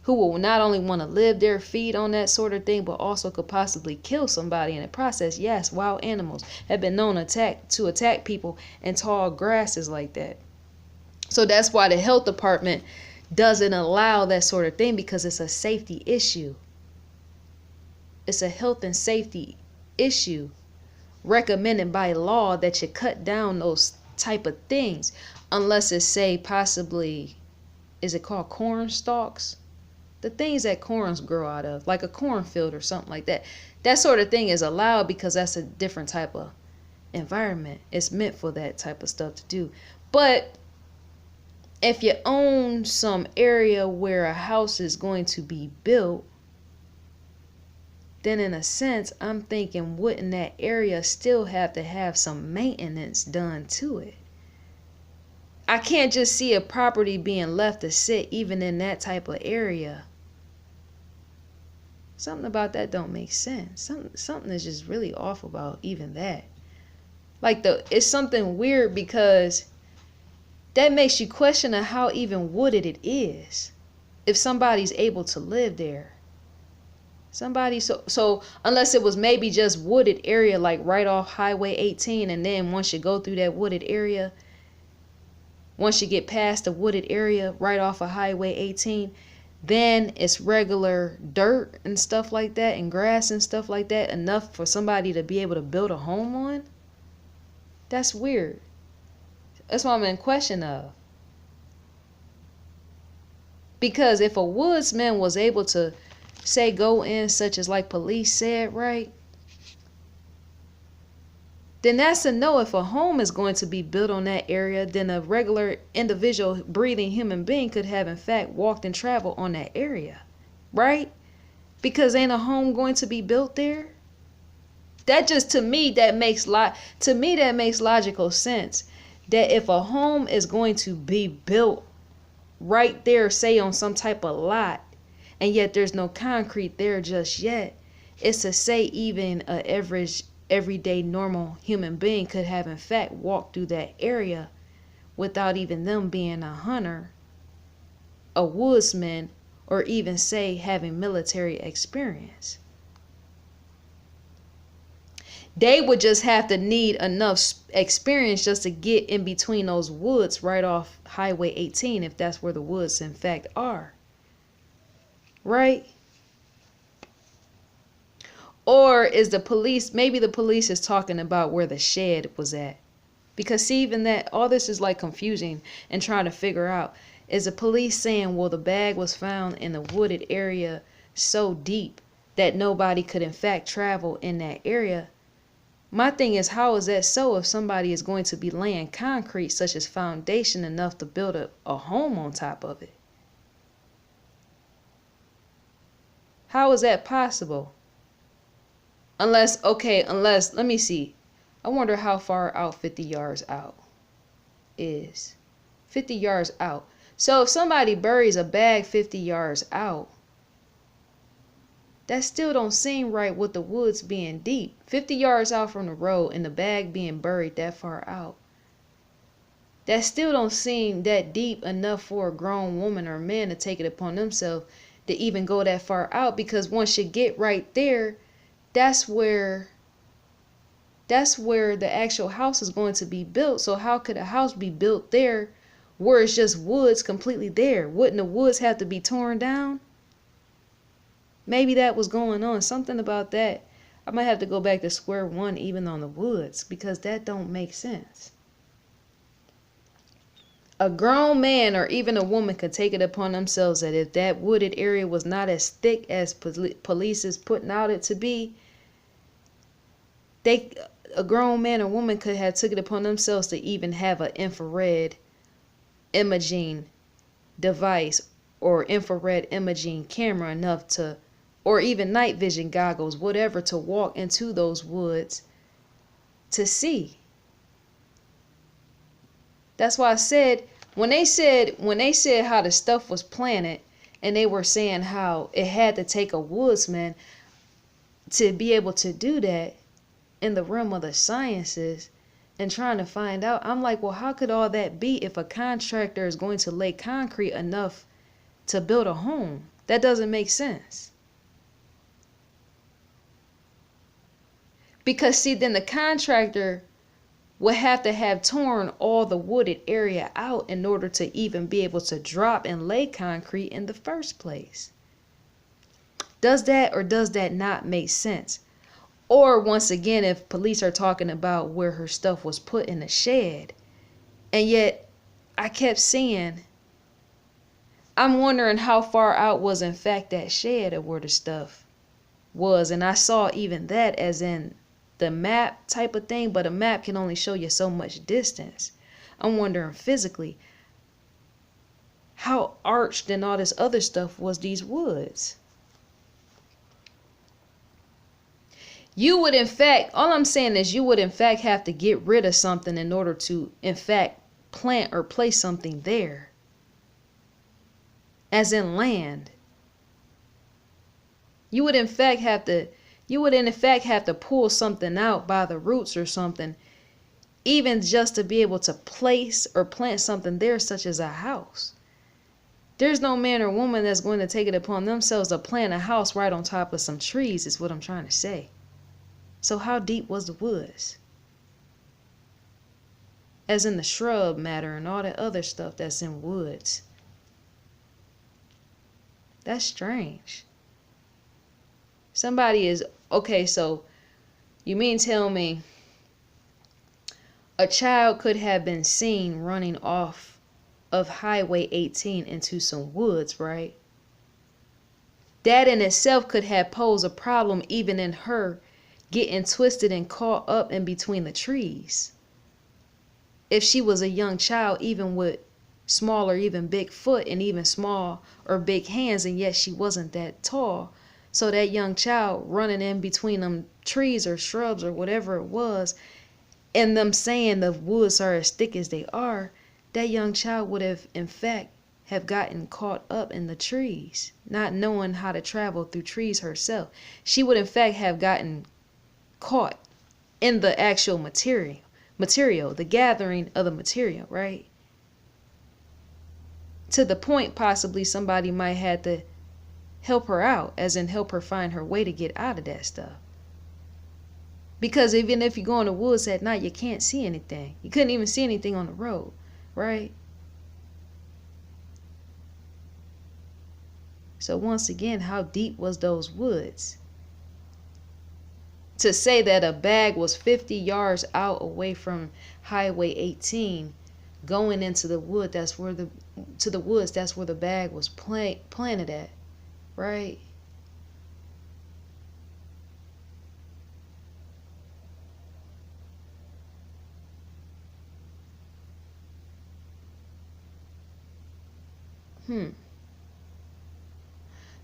Who will not only want to live there, feed on that sort of thing, but also could possibly kill somebody in the process. Yes, wild animals have been known to attack people in tall grasses like that. So that's why the health department doesn't allow that sort of thing, because it's a safety issue. It's a health and safety issue recommended by law that you cut down those type of things, unless it's say possibly, is it called corn stalks? The things that corns grow out of, like a cornfield or something like that. That sort of thing is allowed because that's a different type of environment. It's meant for that type of stuff to do. But if you own some area where a house is going to be built, then in a sense, I'm thinking, wouldn't that area still have to have some maintenance done to it? I can't just see a property being left to sit even in that type of area. Something about that don't make sense. Something is just really off about even that. Like it's something weird because that makes you question how even wooded it is if somebody's able to live there. So unless it was maybe just wooded area, like right off Highway 18, and then once you go through that wooded area, once you get past the wooded area right off of Highway 18, then it's regular dirt and stuff like that and grass and stuff like that, enough for somebody to be able to build a home on. That's weird. That's what I'm in question of. Because if a woodsman was able to say go in, such as like police said, right, then that's a no. If a home is going to be built on that area, then a regular individual breathing human being could have in fact walked and traveled on that area, right? Because ain't a home going to be built there? That just, to me, that makes logical sense. That if a home is going to be built right there, say on some type of lot, and yet there's no concrete there just yet, it's to say even a average, everyday, normal human being could have in fact walked through that area without even them being a hunter, a woodsman, or even say having military experience. They would just have to need enough experience just to get in between those woods right off Highway 18, if that's where the woods in fact are. Right? Or is the police, maybe the police is talking about where the shed was at. Because see, even that, all this is like confusing and trying to figure out. Is the police saying, well, the bag was found in a wooded area so deep that nobody could in fact travel in that area? My thing is, how is that so if somebody is going to be laying concrete such as foundation enough to build a home on top of it? How is that possible? Unless, let me see. I wonder how far out 50 yards out is. 50 yards out. So if somebody buries a bag 50 yards out, that still don't seem right with the woods being deep. 50 yards out from the road and the bag being buried that far out. That still don't seem that deep enough for a grown woman or man to take it upon themselves to even go that far out, because once you get right there, that's where the actual house is going to be built. So how could a house be built there where it's just woods completely there? Wouldn't the woods have to be torn down? Maybe that was going on. Something about that. I might have to go back to square one even on the woods, because that don't make sense. A grown man or even a woman could take it upon themselves that if that wooded area was not as thick as police is putting out it to be, a grown man or woman could have took it upon themselves to even have an infrared imaging device or infrared imaging camera enough to, or even night vision goggles, whatever, to walk into those woods to see. That's why I said, when they said how the stuff was planted, and they were saying how it had to take a woodsman to be able to do that in the realm of the sciences and trying to find out, I'm like, well, how could all that be if a contractor is going to lay concrete enough to build a home? That doesn't make sense. Because see, then the contractor would have to have torn all the wooded area out in order to even be able to drop and lay concrete in the first place. Does that or does that not make sense? Or once again, if police are talking about where her stuff was put in a shed, and yet I kept seeing, I'm wondering how far out was in fact that shed of where the stuff was. And I saw even that as in the map type of thing, but a map can only show you so much distance. I'm wondering physically how arched and all this other stuff was these woods. You would in fact, all I'm saying is you would in fact have to get rid of something in order to in fact plant or place something there. As in land. You would in fact have to pull something out by the roots or something, even just to be able to place or plant something there, such as a house. There's no man or woman that's going to take it upon themselves to plant a house right on top of some trees, is what I'm trying to say. So how deep was the woods? As in the shrub matter and all that other stuff that's in woods. That's strange. Somebody is, okay, so you mean tell me a child could have been seen running off of Highway 18 into some woods, right? That in itself could have posed a problem even in her getting twisted and caught up in between the trees. If she was a young child, even with small or even big foot and even small or big hands, and yet she wasn't that tall. So that young child running in between them trees or shrubs or whatever it was, and them saying the woods are as thick as they are, that young child would have in fact have gotten caught up in the trees, not knowing how to travel through trees herself. She would in fact have gotten caught in the actual material, the gathering of the material, right? To the point possibly somebody might have to help her out, as in help her find her way to get out of that stuff. Because even if you go in the woods at night, you can't see anything. You couldn't even see anything on the road, right? So once again, how deep was those woods? To say that a bag was 50 yards out away from Highway 18 going into the wood, that's where the woods, that's where the bag was planted at, right?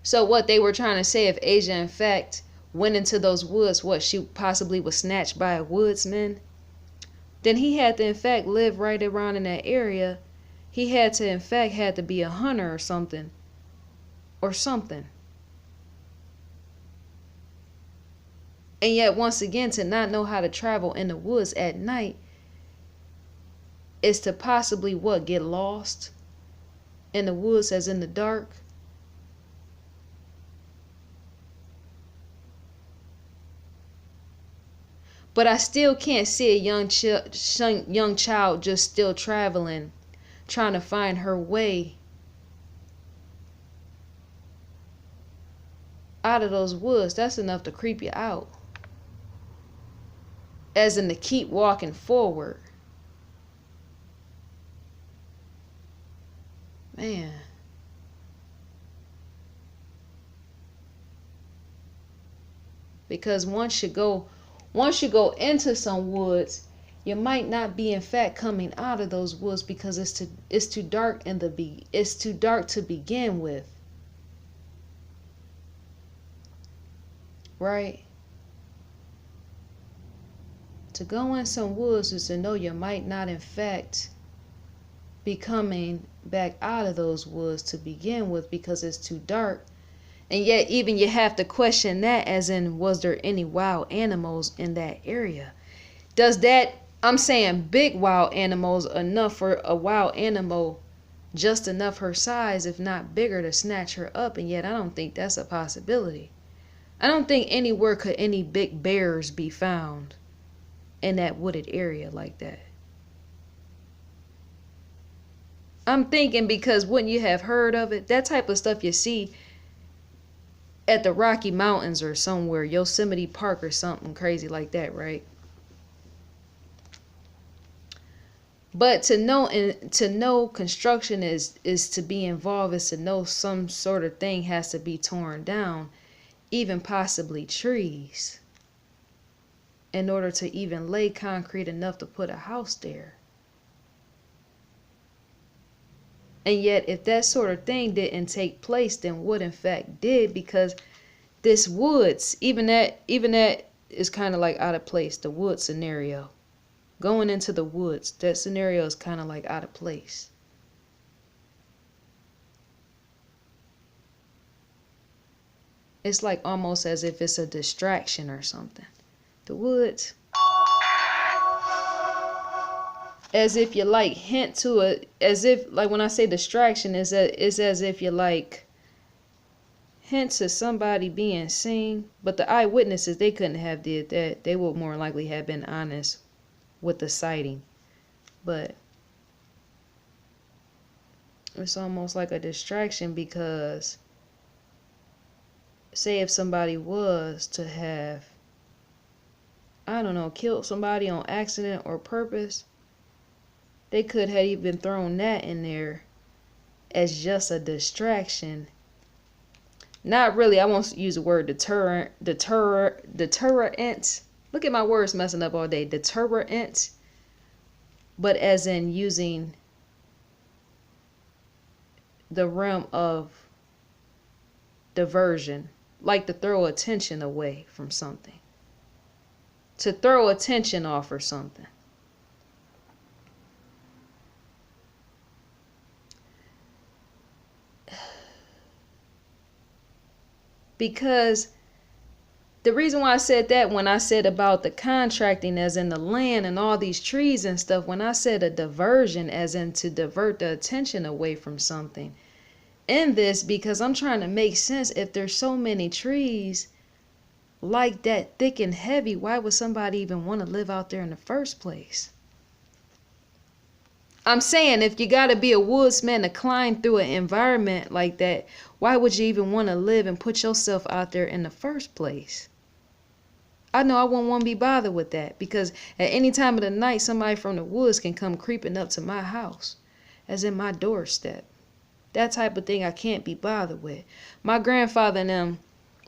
So what they were trying to say, if Asia in fact went into those woods, what, she possibly was snatched by a woodsman, then he had to in fact live right around in that area. He had to in fact had to be a hunter or something. And yet once again, to not know how to travel in the woods at night is to possibly what, get lost in the woods as in the dark. But I still can't see a young child just still traveling, trying to find her way out of those woods. That's enough to creep you out. As in to keep walking forward. Man. Because once you go into some woods, you might not be in fact coming out of those woods because it's too dark it's too dark to begin with. Right? To go in some woods is to know you might not in fact be coming back out of those woods to begin with because it's too dark. And yet even you have to question that, as in, was there any wild animals in that area? Does that, I'm saying big wild animals, enough for a wild animal just enough her size, if not bigger, to snatch her up? And yet I don't think that's a possibility. I don't think anywhere could any big bears be found in that wooded area like that. I'm thinking because wouldn't you have heard of it? That type of stuff you see at the Rocky Mountains or somewhere, Yosemite Park or something crazy like that, right? But to know construction is to be involved, is to know some sort of thing has to be torn down, even possibly trees, in order to even lay concrete enough to put a house there. And yet if that sort of thing didn't take place, then what in fact did? Because this woods, even that is kind of like out of place. The wood scenario, going into the woods, that scenario is kind of like out of place. It's like almost as if it's a distraction or something. The woods, as if you like hint to it, as if like when I say distraction, is as if you like hint to somebody being seen. But the eyewitnesses, they couldn't have did that. They would more likely have been honest with the sighting. But it's almost like a distraction, because say if somebody was to have, I don't know, killed somebody on accident or purpose, they could have even thrown that in there as just a distraction. Not really, I won't use the word deterrent. Look at my words messing up all day. Deterrent. But as in using the realm of diversion, like to throw attention away from something. To throw attention off or something. Because the reason why I said that, when I said about the contracting as in the land and all these trees and stuff, when I said a diversion as in to divert the attention away from something in this, because I'm trying to make sense. If there's so many trees like that, thick and heavy, why would somebody even want to live out there in the first place? I'm saying, if you got to be a woodsman to climb through an environment like that, why would you even want to live and put yourself out there in the first place? I know I wouldn't want to be bothered with that, because at any time of the night, somebody from the woods can come creeping up to my house, as in my doorstep. That type of thing I can't be bothered with. My grandfather and them,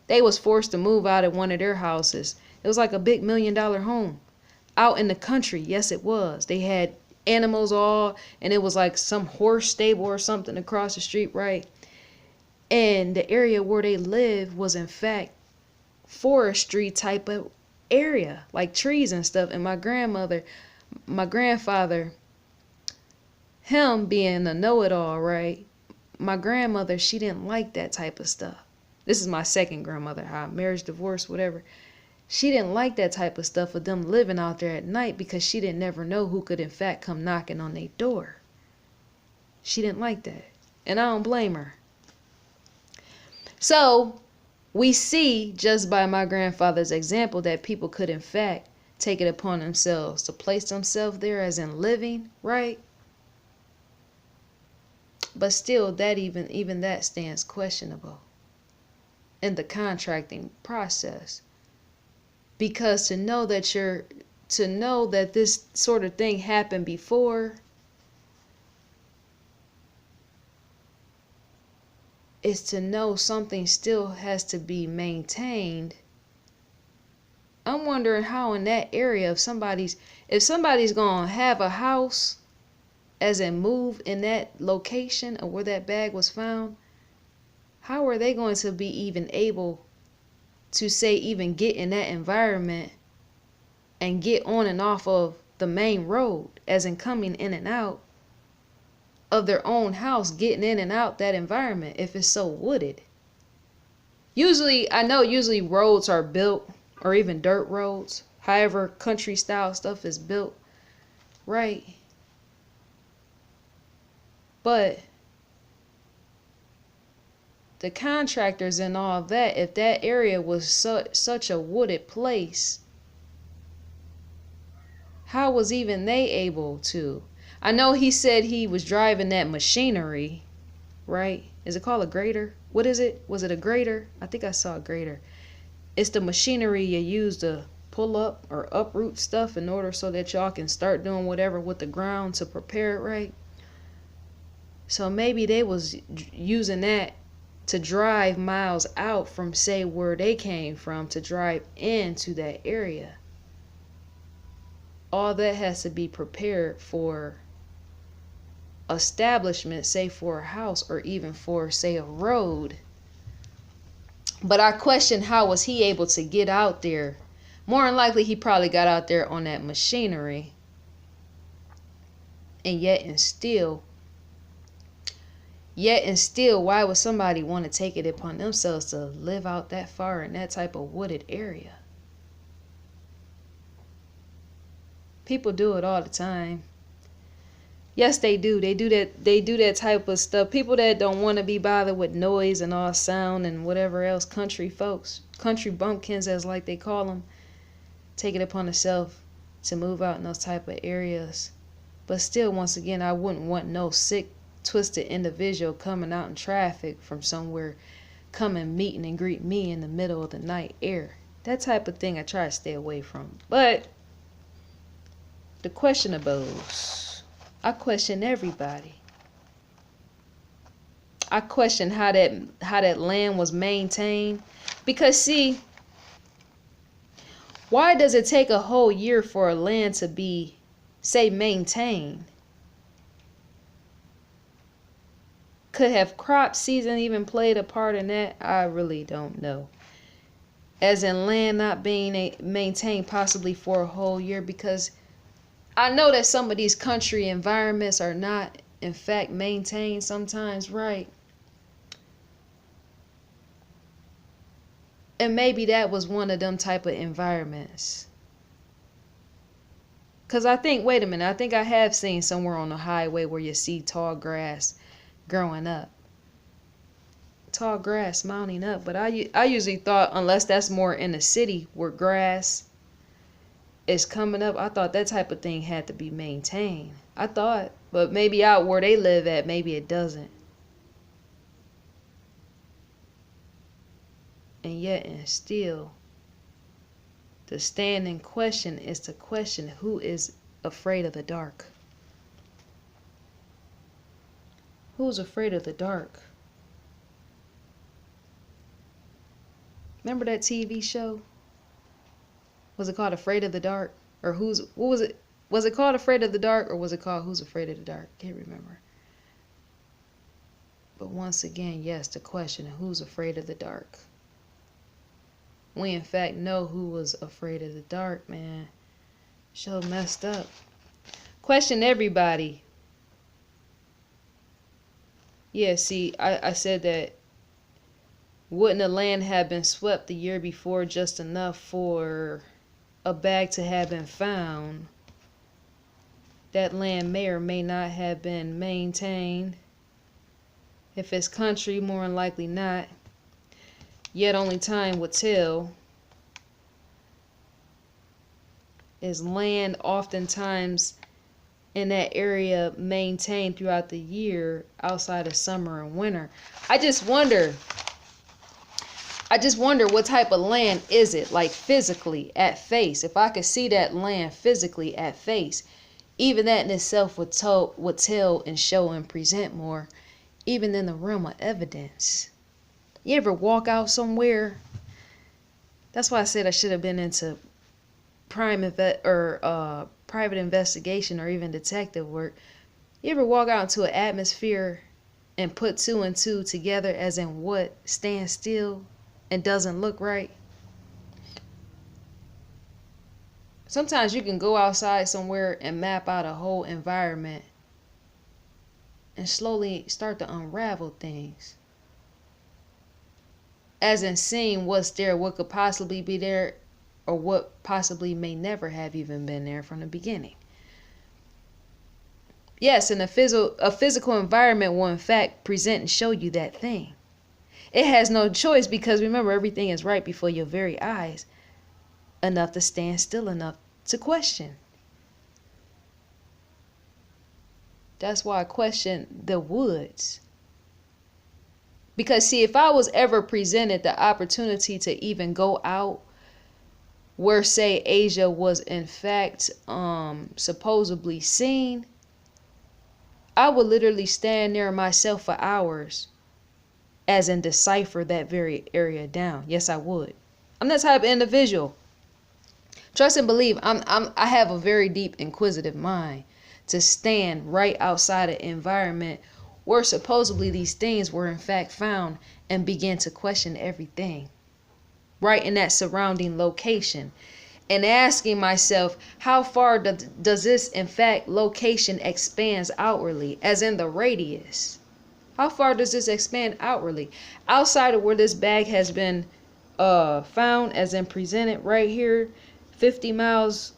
they was forced to move out of one of their houses. It was like a big $1 million home out in the country. Yes, it was. They had animals all, and it was like some horse stable or something across the street, right? And the area where they lived was in fact forestry type of area, like trees and stuff. And my grandfather, him being a know-it-all, right? My grandmother, she didn't like that type of stuff. This is my second grandmother, how marriage, divorce, whatever. She didn't like that type of stuff with them living out there at night, because she didn't never know who could in fact come knocking on their door. She didn't like that. And I don't blame her. So we see just by my grandfather's example that people could in fact take it upon themselves to place themselves there, as in living, right? But still, that even that stands questionable in the contracting process. Because to know that this sort of thing happened before is to know something still has to be maintained. I'm wondering how in that area, if somebody's gonna have a house, as in move in that location of where that bag was found, how are they going to be even able to say even get in that environment and get on and off of the main road, as in coming in and out of their own house, getting in and out that environment if it's so wooded? Usually roads are built, or even dirt roads, however country style stuff is built, right? But the contractors and all that, if that area was such a wooded place, how was even they able to? I know he said he was driving that machinery, right? Is it called a grader? What is it? Was it a grader? I think I saw a grader. It's the machinery you use to pull up or uproot stuff in order so that y'all can start doing whatever with the ground to prepare it, right? So maybe they was using that to drive miles out from, say, where they came from, to drive into that area. All that has to be prepared for establishment, say for a house, or even for, say, a road. But I question, how was he able to get out there? More than likely, he probably got out there on that machinery. And yet and still, why would somebody want to take it upon themselves to live out that far in that type of wooded area? People do it all the time. Yes, they do. They do that type of stuff. People that don't want to be bothered with noise and all sound and whatever else, country folks, country bumpkins as like they call them, take it upon themselves to move out in those type of areas. But still, once again, I wouldn't want no sick, twisted individual coming out in traffic from somewhere, come and meet and greet me in the middle of the night air. That type of thing I try to stay away from. But the questionables, I question everybody. I question how that land was maintained. Because see, why does it take a whole year for a land to be, say, maintained? Could have crop season even played a part in that? I really don't know. As in land not being maintained possibly for a whole year, because I know that some of these country environments are not, in fact, maintained sometimes, right? And maybe that was one of them type of environments. Because I think, wait a minute, I think I have seen somewhere on the highway where you see tall grass growing up. Tall grass mounting up. But I usually thought, unless that's more in the city where grass is coming up, I thought that type of thing had to be maintained. I thought, but maybe out where they live at, maybe it doesn't. And yet and still, To stand and question is to question who is afraid of the dark. Who's afraid of the dark? Remember that TV show? Was it called Afraid of the Dark? Or what was it? Was it called Afraid of the Dark, or was it called Who's Afraid of the Dark? Can't remember. But once again, yes, the question, who's afraid of the dark? We in fact know who was afraid of the dark, man. Show messed up. Question everybody. Yeah, see, I said that wouldn't the land have been swept the year before just enough for a bag to have been found? That land may or may not have been maintained. If it's country, more than likely not. Yet only time would tell. Is land oftentimes in that area maintained throughout the year outside of summer and winter? I just wonder what type of land is it, like physically at face. If I could see that land physically at face, even that in itself would tell and show and present more, even in the realm of evidence. You ever walk out somewhere? That's why I said I should have been into private investigation or even detective work. You ever walk out into an atmosphere and put two and two together, as in what stands still and doesn't look right? Sometimes you can go outside somewhere and map out a whole environment and slowly start to unravel things. As in seeing what's there, what could possibly be there, or what possibly may never have even been there from the beginning. Yes, and a physical environment will in fact present and show you that thing. It has no choice, because remember, everything is right before your very eyes, enough to stand still, enough to question. That's why I question the woods. Because see, if I was ever presented the opportunity to even go out where, say, ASHA was in fact supposedly seen, I would literally stand there myself for hours, as in decipher that very area down. Yes, I would. I'm that type of individual. Trust and believe, I have a very deep inquisitive mind to stand right outside an environment where supposedly these things were in fact found and begin to question everything right in that surrounding location, and asking myself, how far does this in fact location expands outwardly, as in the radius? How far does this expand outwardly outside of where this bag has been found, as in presented right here, 50 miles,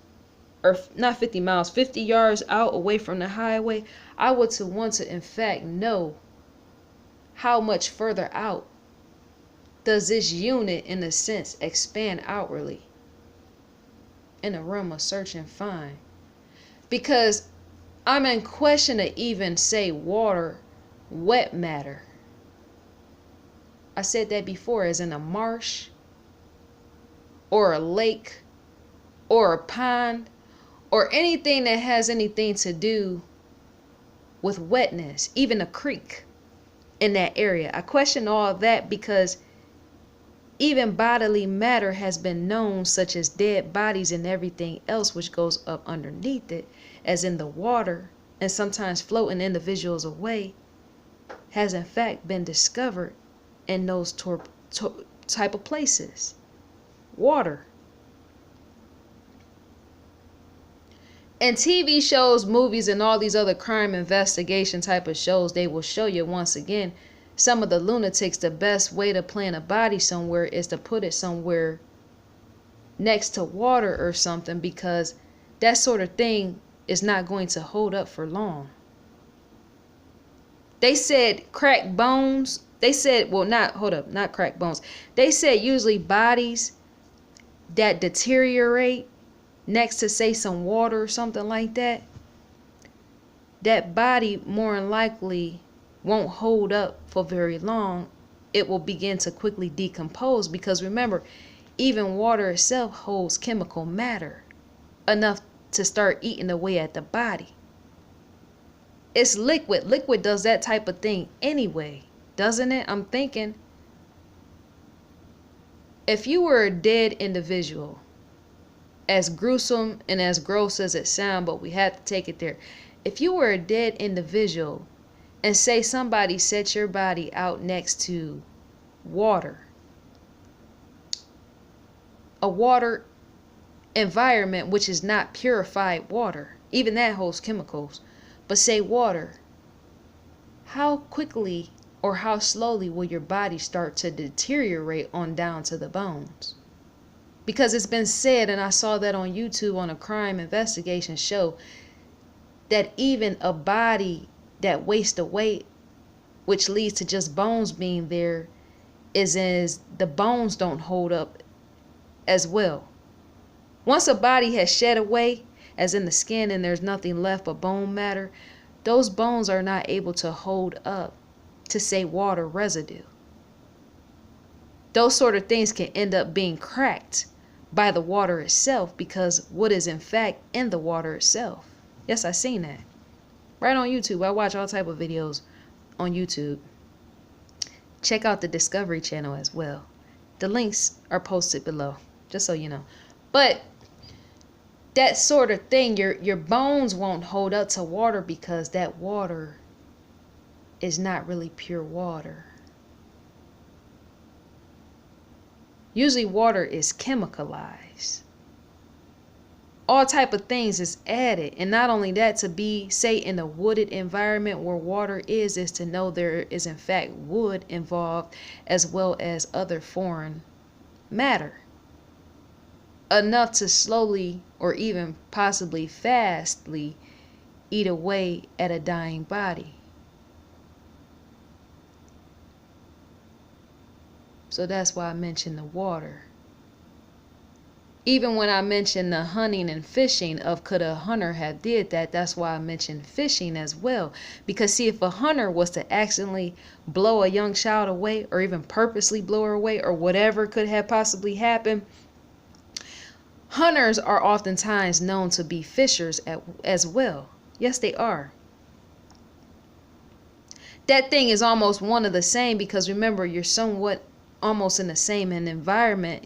or not 50 miles, 50 yards out away from the highway? I would want to in fact know how much further out does this unit in a sense expand outwardly in a realm of search and find. Because I'm in question to even say water, wet matter. I said that before, as in a marsh or a lake or a pond or anything that has anything to do with wetness, even a creek in that area. I question all of that because even bodily matter has been known, such as dead bodies and everything else which goes up underneath it, as in the water, and sometimes floating individuals away, has in fact been discovered in those type of places. Water. And TV shows, movies, and all these other crime investigation type of shows, they will show you once again, some of the lunatics, the best way to plant a body somewhere is to put it somewhere next to water or something, because that sort of thing is not going to hold up for long. They said cracked bones. They said, well, not cracked bones. They said usually bodies that deteriorate next to, say, some water or something like that, that body more than likely won't hold up for very long. It will begin to quickly decompose, because remember, even water itself holds chemical matter enough to start eating away at the body. It's liquid. Liquid does that type of thing anyway, doesn't it? I'm thinking, if you were a dead individual, as gruesome and as gross as it sounds, but we had to take it there. If you were a dead individual and say somebody set your body out next to water, a water environment which is not purified water, even that holds chemicals, but say water, how quickly or how slowly will your body start to deteriorate on down to the bones? Because it's been said, and I saw that on YouTube on a crime investigation show, that even a body that wastes away, which leads to just bones being there, is as the bones don't hold up as well. Once a body has shed away, as in the skin, and there's nothing left but bone matter, those bones are not able to hold up to say water residue. Those sort of things can end up being cracked by the water itself, because what is in fact in the water itself. Yes, I seen that right on YouTube. I watch all type of videos on YouTube. Check out the Discovery Channel as well. The links are posted below, just so you know. But that sort of thing, your bones won't hold up to water, because that water is not really pure water. Usually water is chemicalized. All type of things is added. And not only that, to be, say, in a wooded environment where water is to know there is in fact wood involved, as well as other foreign matter. Enough to slowly or even possibly fastly eat away at a dying body. So that's why I mentioned the water. Even when I mentioned the hunting and fishing of could a hunter have did that, that's why I mentioned fishing as well. Because see, if a hunter was to accidentally blow a young child away, or even purposely blow her away, or whatever could have possibly happened, hunters are oftentimes known to be fishers as well. Yes, they are. That thing is almost one of the same, because remember, you're somewhat almost in the same environment,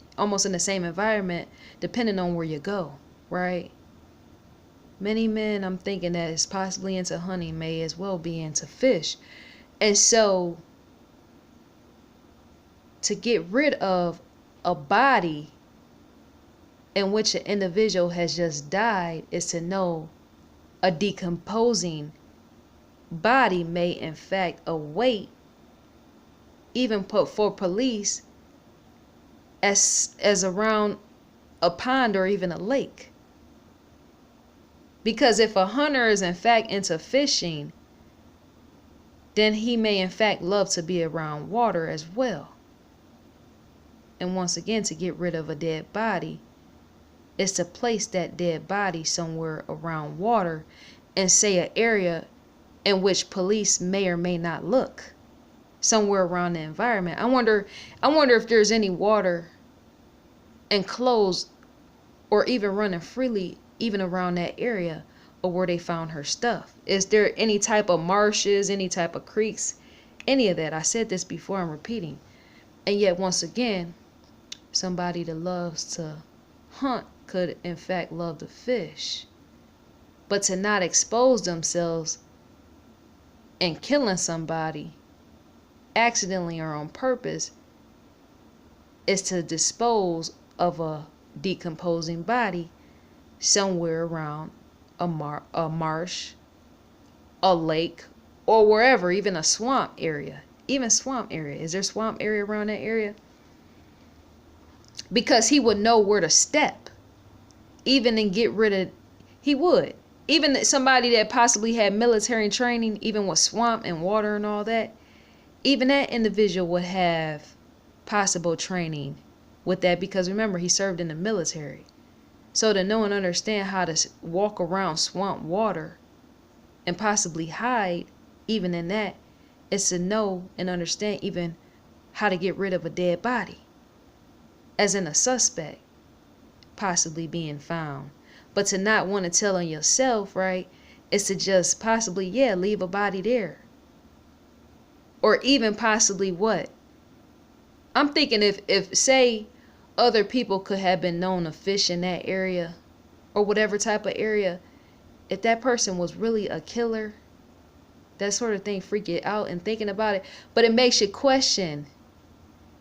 depending on where you go, right? Many men, I'm thinking, that is possibly into hunting may as well be into fish. And so to get rid of a body in which an individual has just died is to know a decomposing body may in fact await, even put for police, as around a pond or even a lake. Because if a hunter is in fact into fishing, then he may in fact love to be around water as well. And once again, to get rid of a dead body is to place that dead body somewhere around water, and say an area in which police may or may not look, somewhere around the environment. I wonder if there's any water enclosed or even running freely even around that area or where they found her stuff. Is there any type of marshes, any type of creeks, any of that? I said this before, I'm repeating. And yet once again, somebody that loves to hunt could in fact love to fish. But to not expose themselves in killing somebody accidentally or on purpose is to dispose of a decomposing body somewhere around a marsh, a lake, or wherever, even a swamp area. Even swamp area. Is there swamp area around that area? Because he would know where to step, even and get rid of, he would. Even somebody that possibly had military training, even with swamp and water and all that, even that individual would have possible training with that, because remember, he served in the military. So to know and understand how to walk around swamp water and possibly hide even in that, is to know and understand even how to get rid of a dead body as in a suspect possibly being found. But to not want to tell on yourself, right, is to just possibly, yeah, leave a body there. Or even possibly what? I'm thinking if say other people could have been known to fish in that area or whatever type of area, if that person was really a killer, that sort of thing freak you out and thinking about it. But it makes you question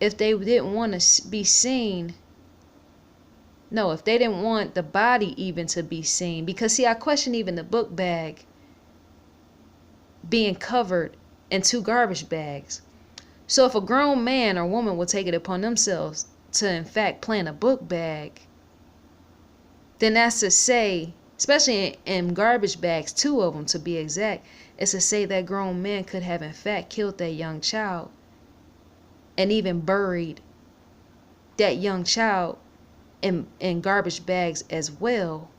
if they didn't want to be seen. No, if they didn't want the body even to be seen. Because see, I question even the book bag being covered in 2 garbage bags. So if a grown man or woman will take it upon themselves to in fact plant a book bag, then that's to say, especially in garbage bags, 2 of them to be exact, is to say that grown man could have in fact killed that young child and even buried that young child in garbage bags as well.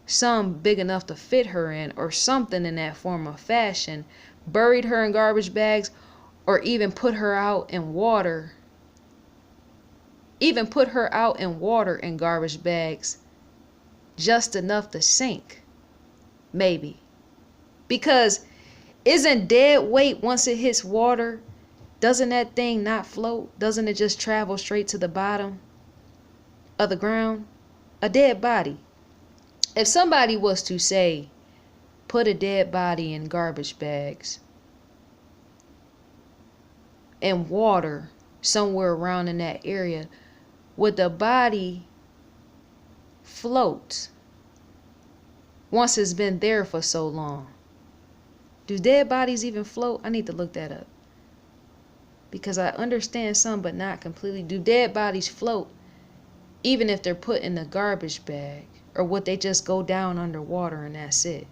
Some big enough to fit her in or something in that form of fashion. Buried her in garbage bags or even put her out in water. Even put her out in water in garbage bags just enough to sink. Maybe. Because isn't dead weight once it hits water, doesn't that thing not float? Doesn't it just travel straight to the bottom of the ground? A dead body. If somebody was to say, put a dead body in garbage bags and water somewhere around in that area, would the body float once it's been there for so long? Do dead bodies even float? I need to look that up. Because I understand some, but not completely. Do dead bodies float even if they're put in a garbage bag? Or would they just go down underwater and that's it?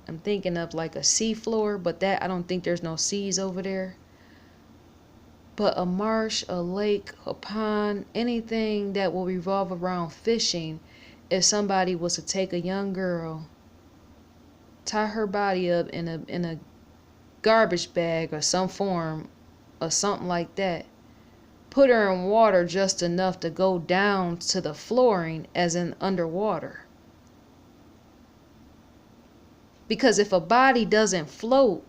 I'm thinking of like a sea floor, but that I don't think there's no seas over there. But a marsh, a lake, a pond, anything that will revolve around fishing, if somebody was to take a young girl, tie her body up in a garbage bag or some form or something like that, put her in water just enough to go down to the flooring as in underwater. Because if a body doesn't float,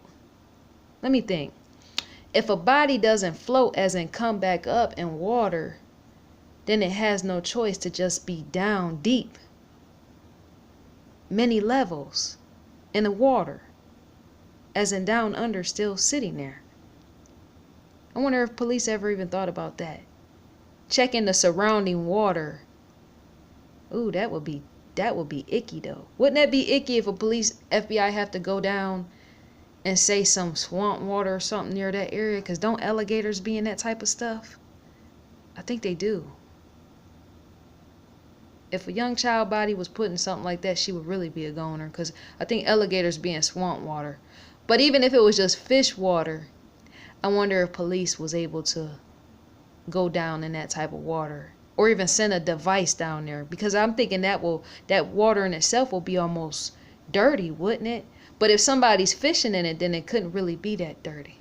let me think. If a body doesn't float as in come back up in water, then it has no choice to just be down deep, many levels in the water, as in down under, still sitting there. I wonder if police ever even thought about that. Checking the surrounding water. Ooh, that would be icky though. Wouldn't that be icky if a police FBI have to go down and say some swamp water or something near that area? Because don't alligators be in that type of stuff? I think they do. If a young child body was put in something like that, she would really be a goner. Because I think alligators be in swamp water. But even if it was just fish water, I wonder if police was able to go down in that type of water. Or even send a device down there. Because I'm thinking that water in itself will be almost dirty, wouldn't it? But if somebody's fishing in it, then it couldn't really be that dirty.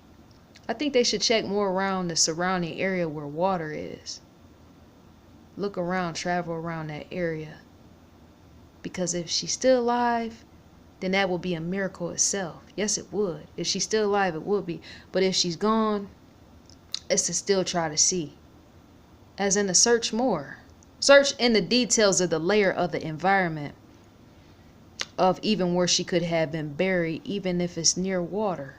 I think they should check more around the surrounding area where water is. Look around, travel around that area. Because if she's still alive, then that would be a miracle itself. Yes, it would. If she's still alive, it would be. But if she's gone, it's to still try to see. As in to search more. Search in the details of the layer of the environment of even where she could have been buried, even if it's near water.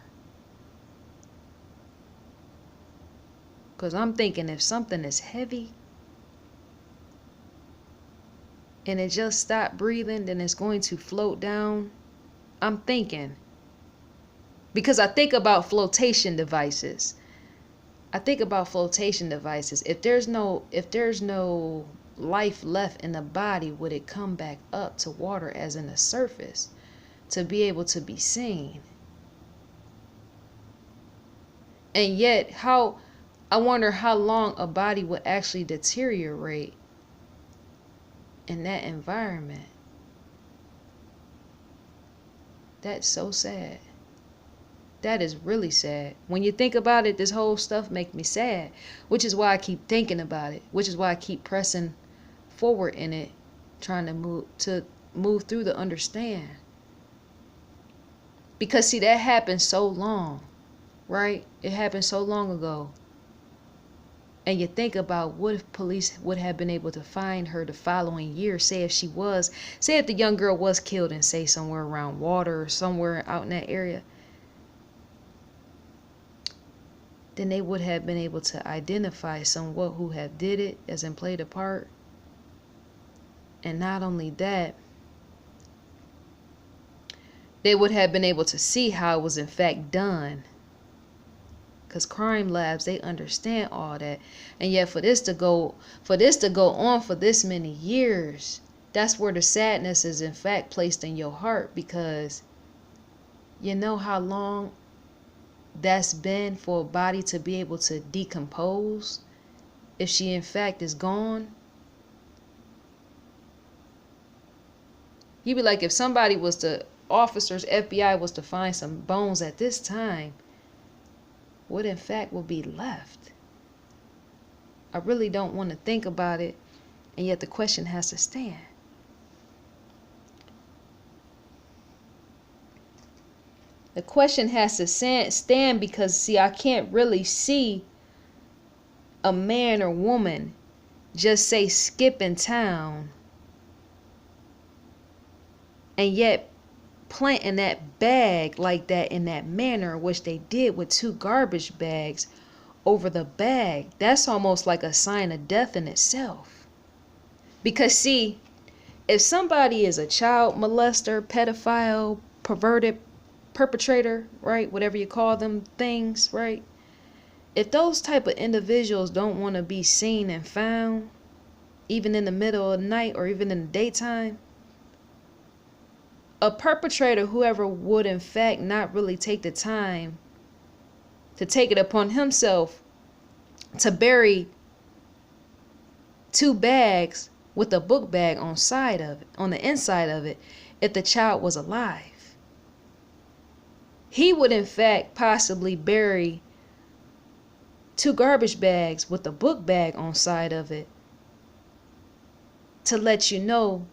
Because I'm thinking if something is heavy and it just stopped breathing, then it's going to float down. I'm thinking. Because I think about flotation devices. If there's no life left in the body, would it come back up to water as in the surface to be able to be seen? And yet, I wonder how long a body would actually deteriorate in that environment. That's so sad. That is really sad. When you think about it, this whole stuff makes me sad, which is why I keep thinking about it, which is why I keep pressing forward in it, trying to move through to understand. Because see, that happened so long, right? It happened so long ago. And you think about what if police would have been able to find her the following year, say if the young girl was killed in, say, somewhere around water or somewhere out in that area, then they would have been able to identify someone who had did it, as in played a part. And not only that, they would have been able to see how it was in fact done. Because crime labs, they understand all that. And yet for this to go on for this many years, that's where the sadness is in fact placed in your heart, because you know how long that's been for a body to be able to decompose if she in fact is gone. You'd be like, if somebody was to, officers, FBI was to find some bones at this time, what in fact will be left? I really don't want to think about it, and yet the question has to stand. The question has to stand because, see, I can't really see a man or woman just say skipping town and yet planting that bag like that in that manner, which they did with 2 garbage bags over the bag. That's almost like a sign of death in itself. Because see, if somebody is a child molester, pedophile, perverted, perpetrator, right, whatever you call them things, right, if those type of individuals don't want to be seen and found, even in the middle of the night or even in the daytime, a perpetrator, whoever would in fact not really take the time to take it upon himself to bury 2 bags with a book bag on the inside of it, if the child was alive, he would in fact possibly bury 2 garbage bags with a book bag on side of it to let you know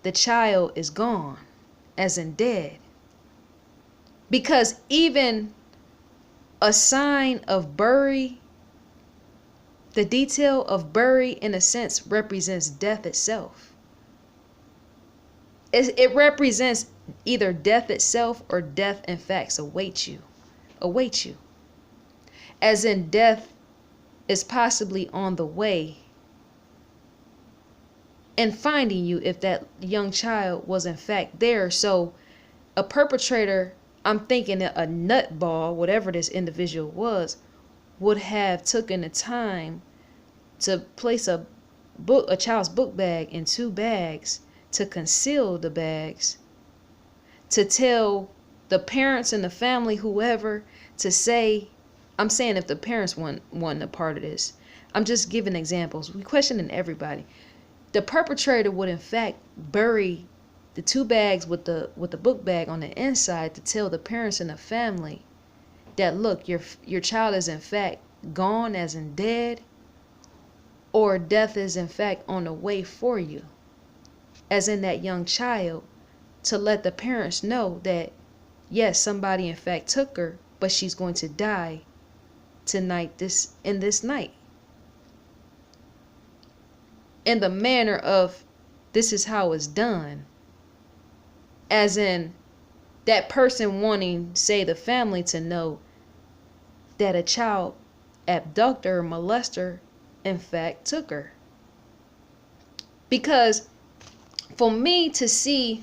the child is gone, as in dead. Because even a sign of bury, the detail of bury in a sense represents death itself. It represents either death itself or death in fact awaits you. As in death is possibly on the way and finding you if that young child was in fact there. So a perpetrator, I'm thinking a nutball, whatever this individual was, would have taken the time to place a child's book bag in 2 bags, to conceal the bags, to tell the parents and the family, whoever, to say, I'm saying if the parents wasn't a part of this, I'm just giving examples. We questioning everybody. The perpetrator would in fact bury the 2 bags with the book bag on the inside to tell the parents and the family that, look, your child is in fact gone, as in dead, or death is in fact on the way for you, as in that young child, to let the parents know that yes, somebody in fact took her, but she's going to die tonight, this night. In the manner of, this is how it's done. As in that person wanting, say, the family to know that a child abductor or molester in fact took her. Because for me to see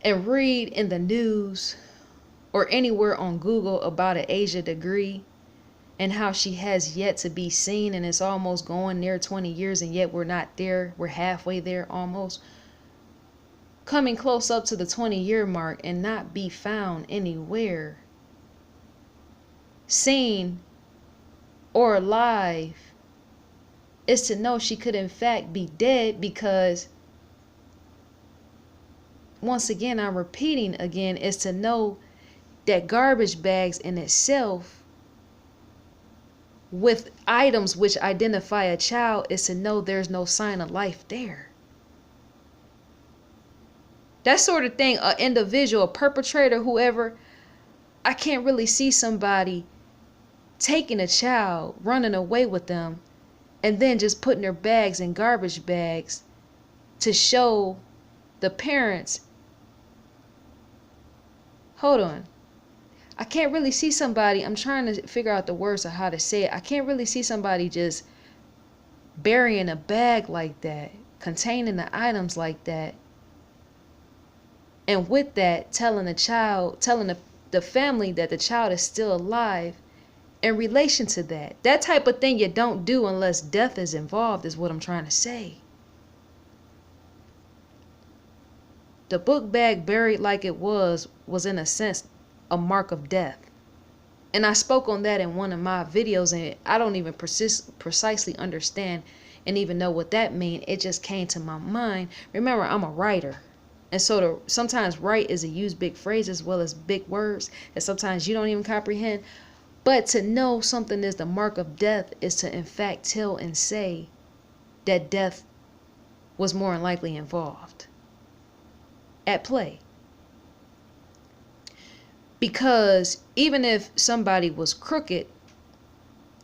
and read in the news or anywhere on Google about an ASHA degree and how she has yet to be seen, and it's almost going near 20 years and yet we're not there, we're halfway there almost, coming close up to the 20-year mark and not be found anywhere, seen or alive, is to know she could in fact be dead. Because once again, I'm repeating again, is to know that garbage bags in itself with items which identify a child is to know there's no sign of life there. That sort of thing, an individual, a perpetrator, whoever, I can't really see somebody taking a child, running away with them, and then just putting their bags in garbage bags to show the parents. Hold on. I can't really see somebody, I'm trying to figure out the words of how to say it. I can't really see somebody just burying a bag like that, containing the items like that, and with that telling the family that the child is still alive in relation to that. That type of thing you don't do unless death is involved, is what I'm trying to say. The book bag buried like it was in a sense a mark of death. And I spoke on that in one of my videos, and I don't even precisely understand and even know what that means. It just came to my mind. Remember, I'm a writer. And so to sometimes write is to use big phrases as well as big words that sometimes you don't even comprehend. But to know something is the mark of death is to in fact tell and say that death was more than likely involved, at play. Because even if somebody was crooked,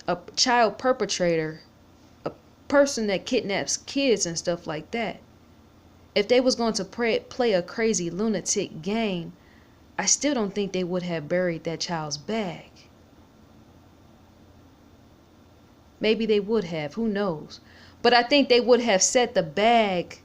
a child perpetrator, a person that kidnaps kids and stuff like that, if they was going to play a crazy lunatic game, I still don't think they would have buried that child's bag. Maybe they would have, who knows? But I think they would have set the bag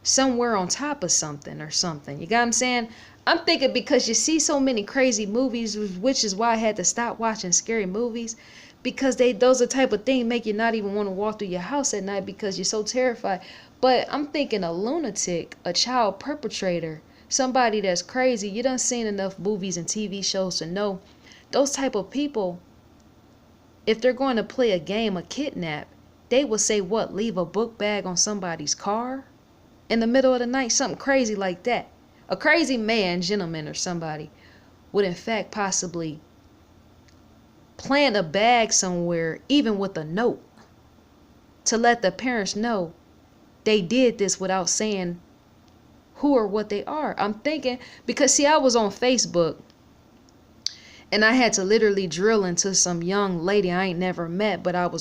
somewhere on top of something or something. You got what I'm saying? I'm thinking because you see so many crazy movies, which is why I had to stop watching scary movies, because those are the type of thing make you not even want to walk through your house at night because you're so terrified. But I'm thinking a lunatic, a child perpetrator, somebody that's crazy. You done seen enough movies and TV shows to know those type of people, if they're going to play a game of kidnap, they will say what? Leave a book bag on somebody's car in the middle of the night? Something crazy like that. A crazy man, gentleman, or somebody would in fact possibly plant a bag somewhere, even with a note, to let the parents know they did this without saying who or what they are. I'm thinking, because see, I was on Facebook and I had to literally drill into some young lady I ain't never met, but I was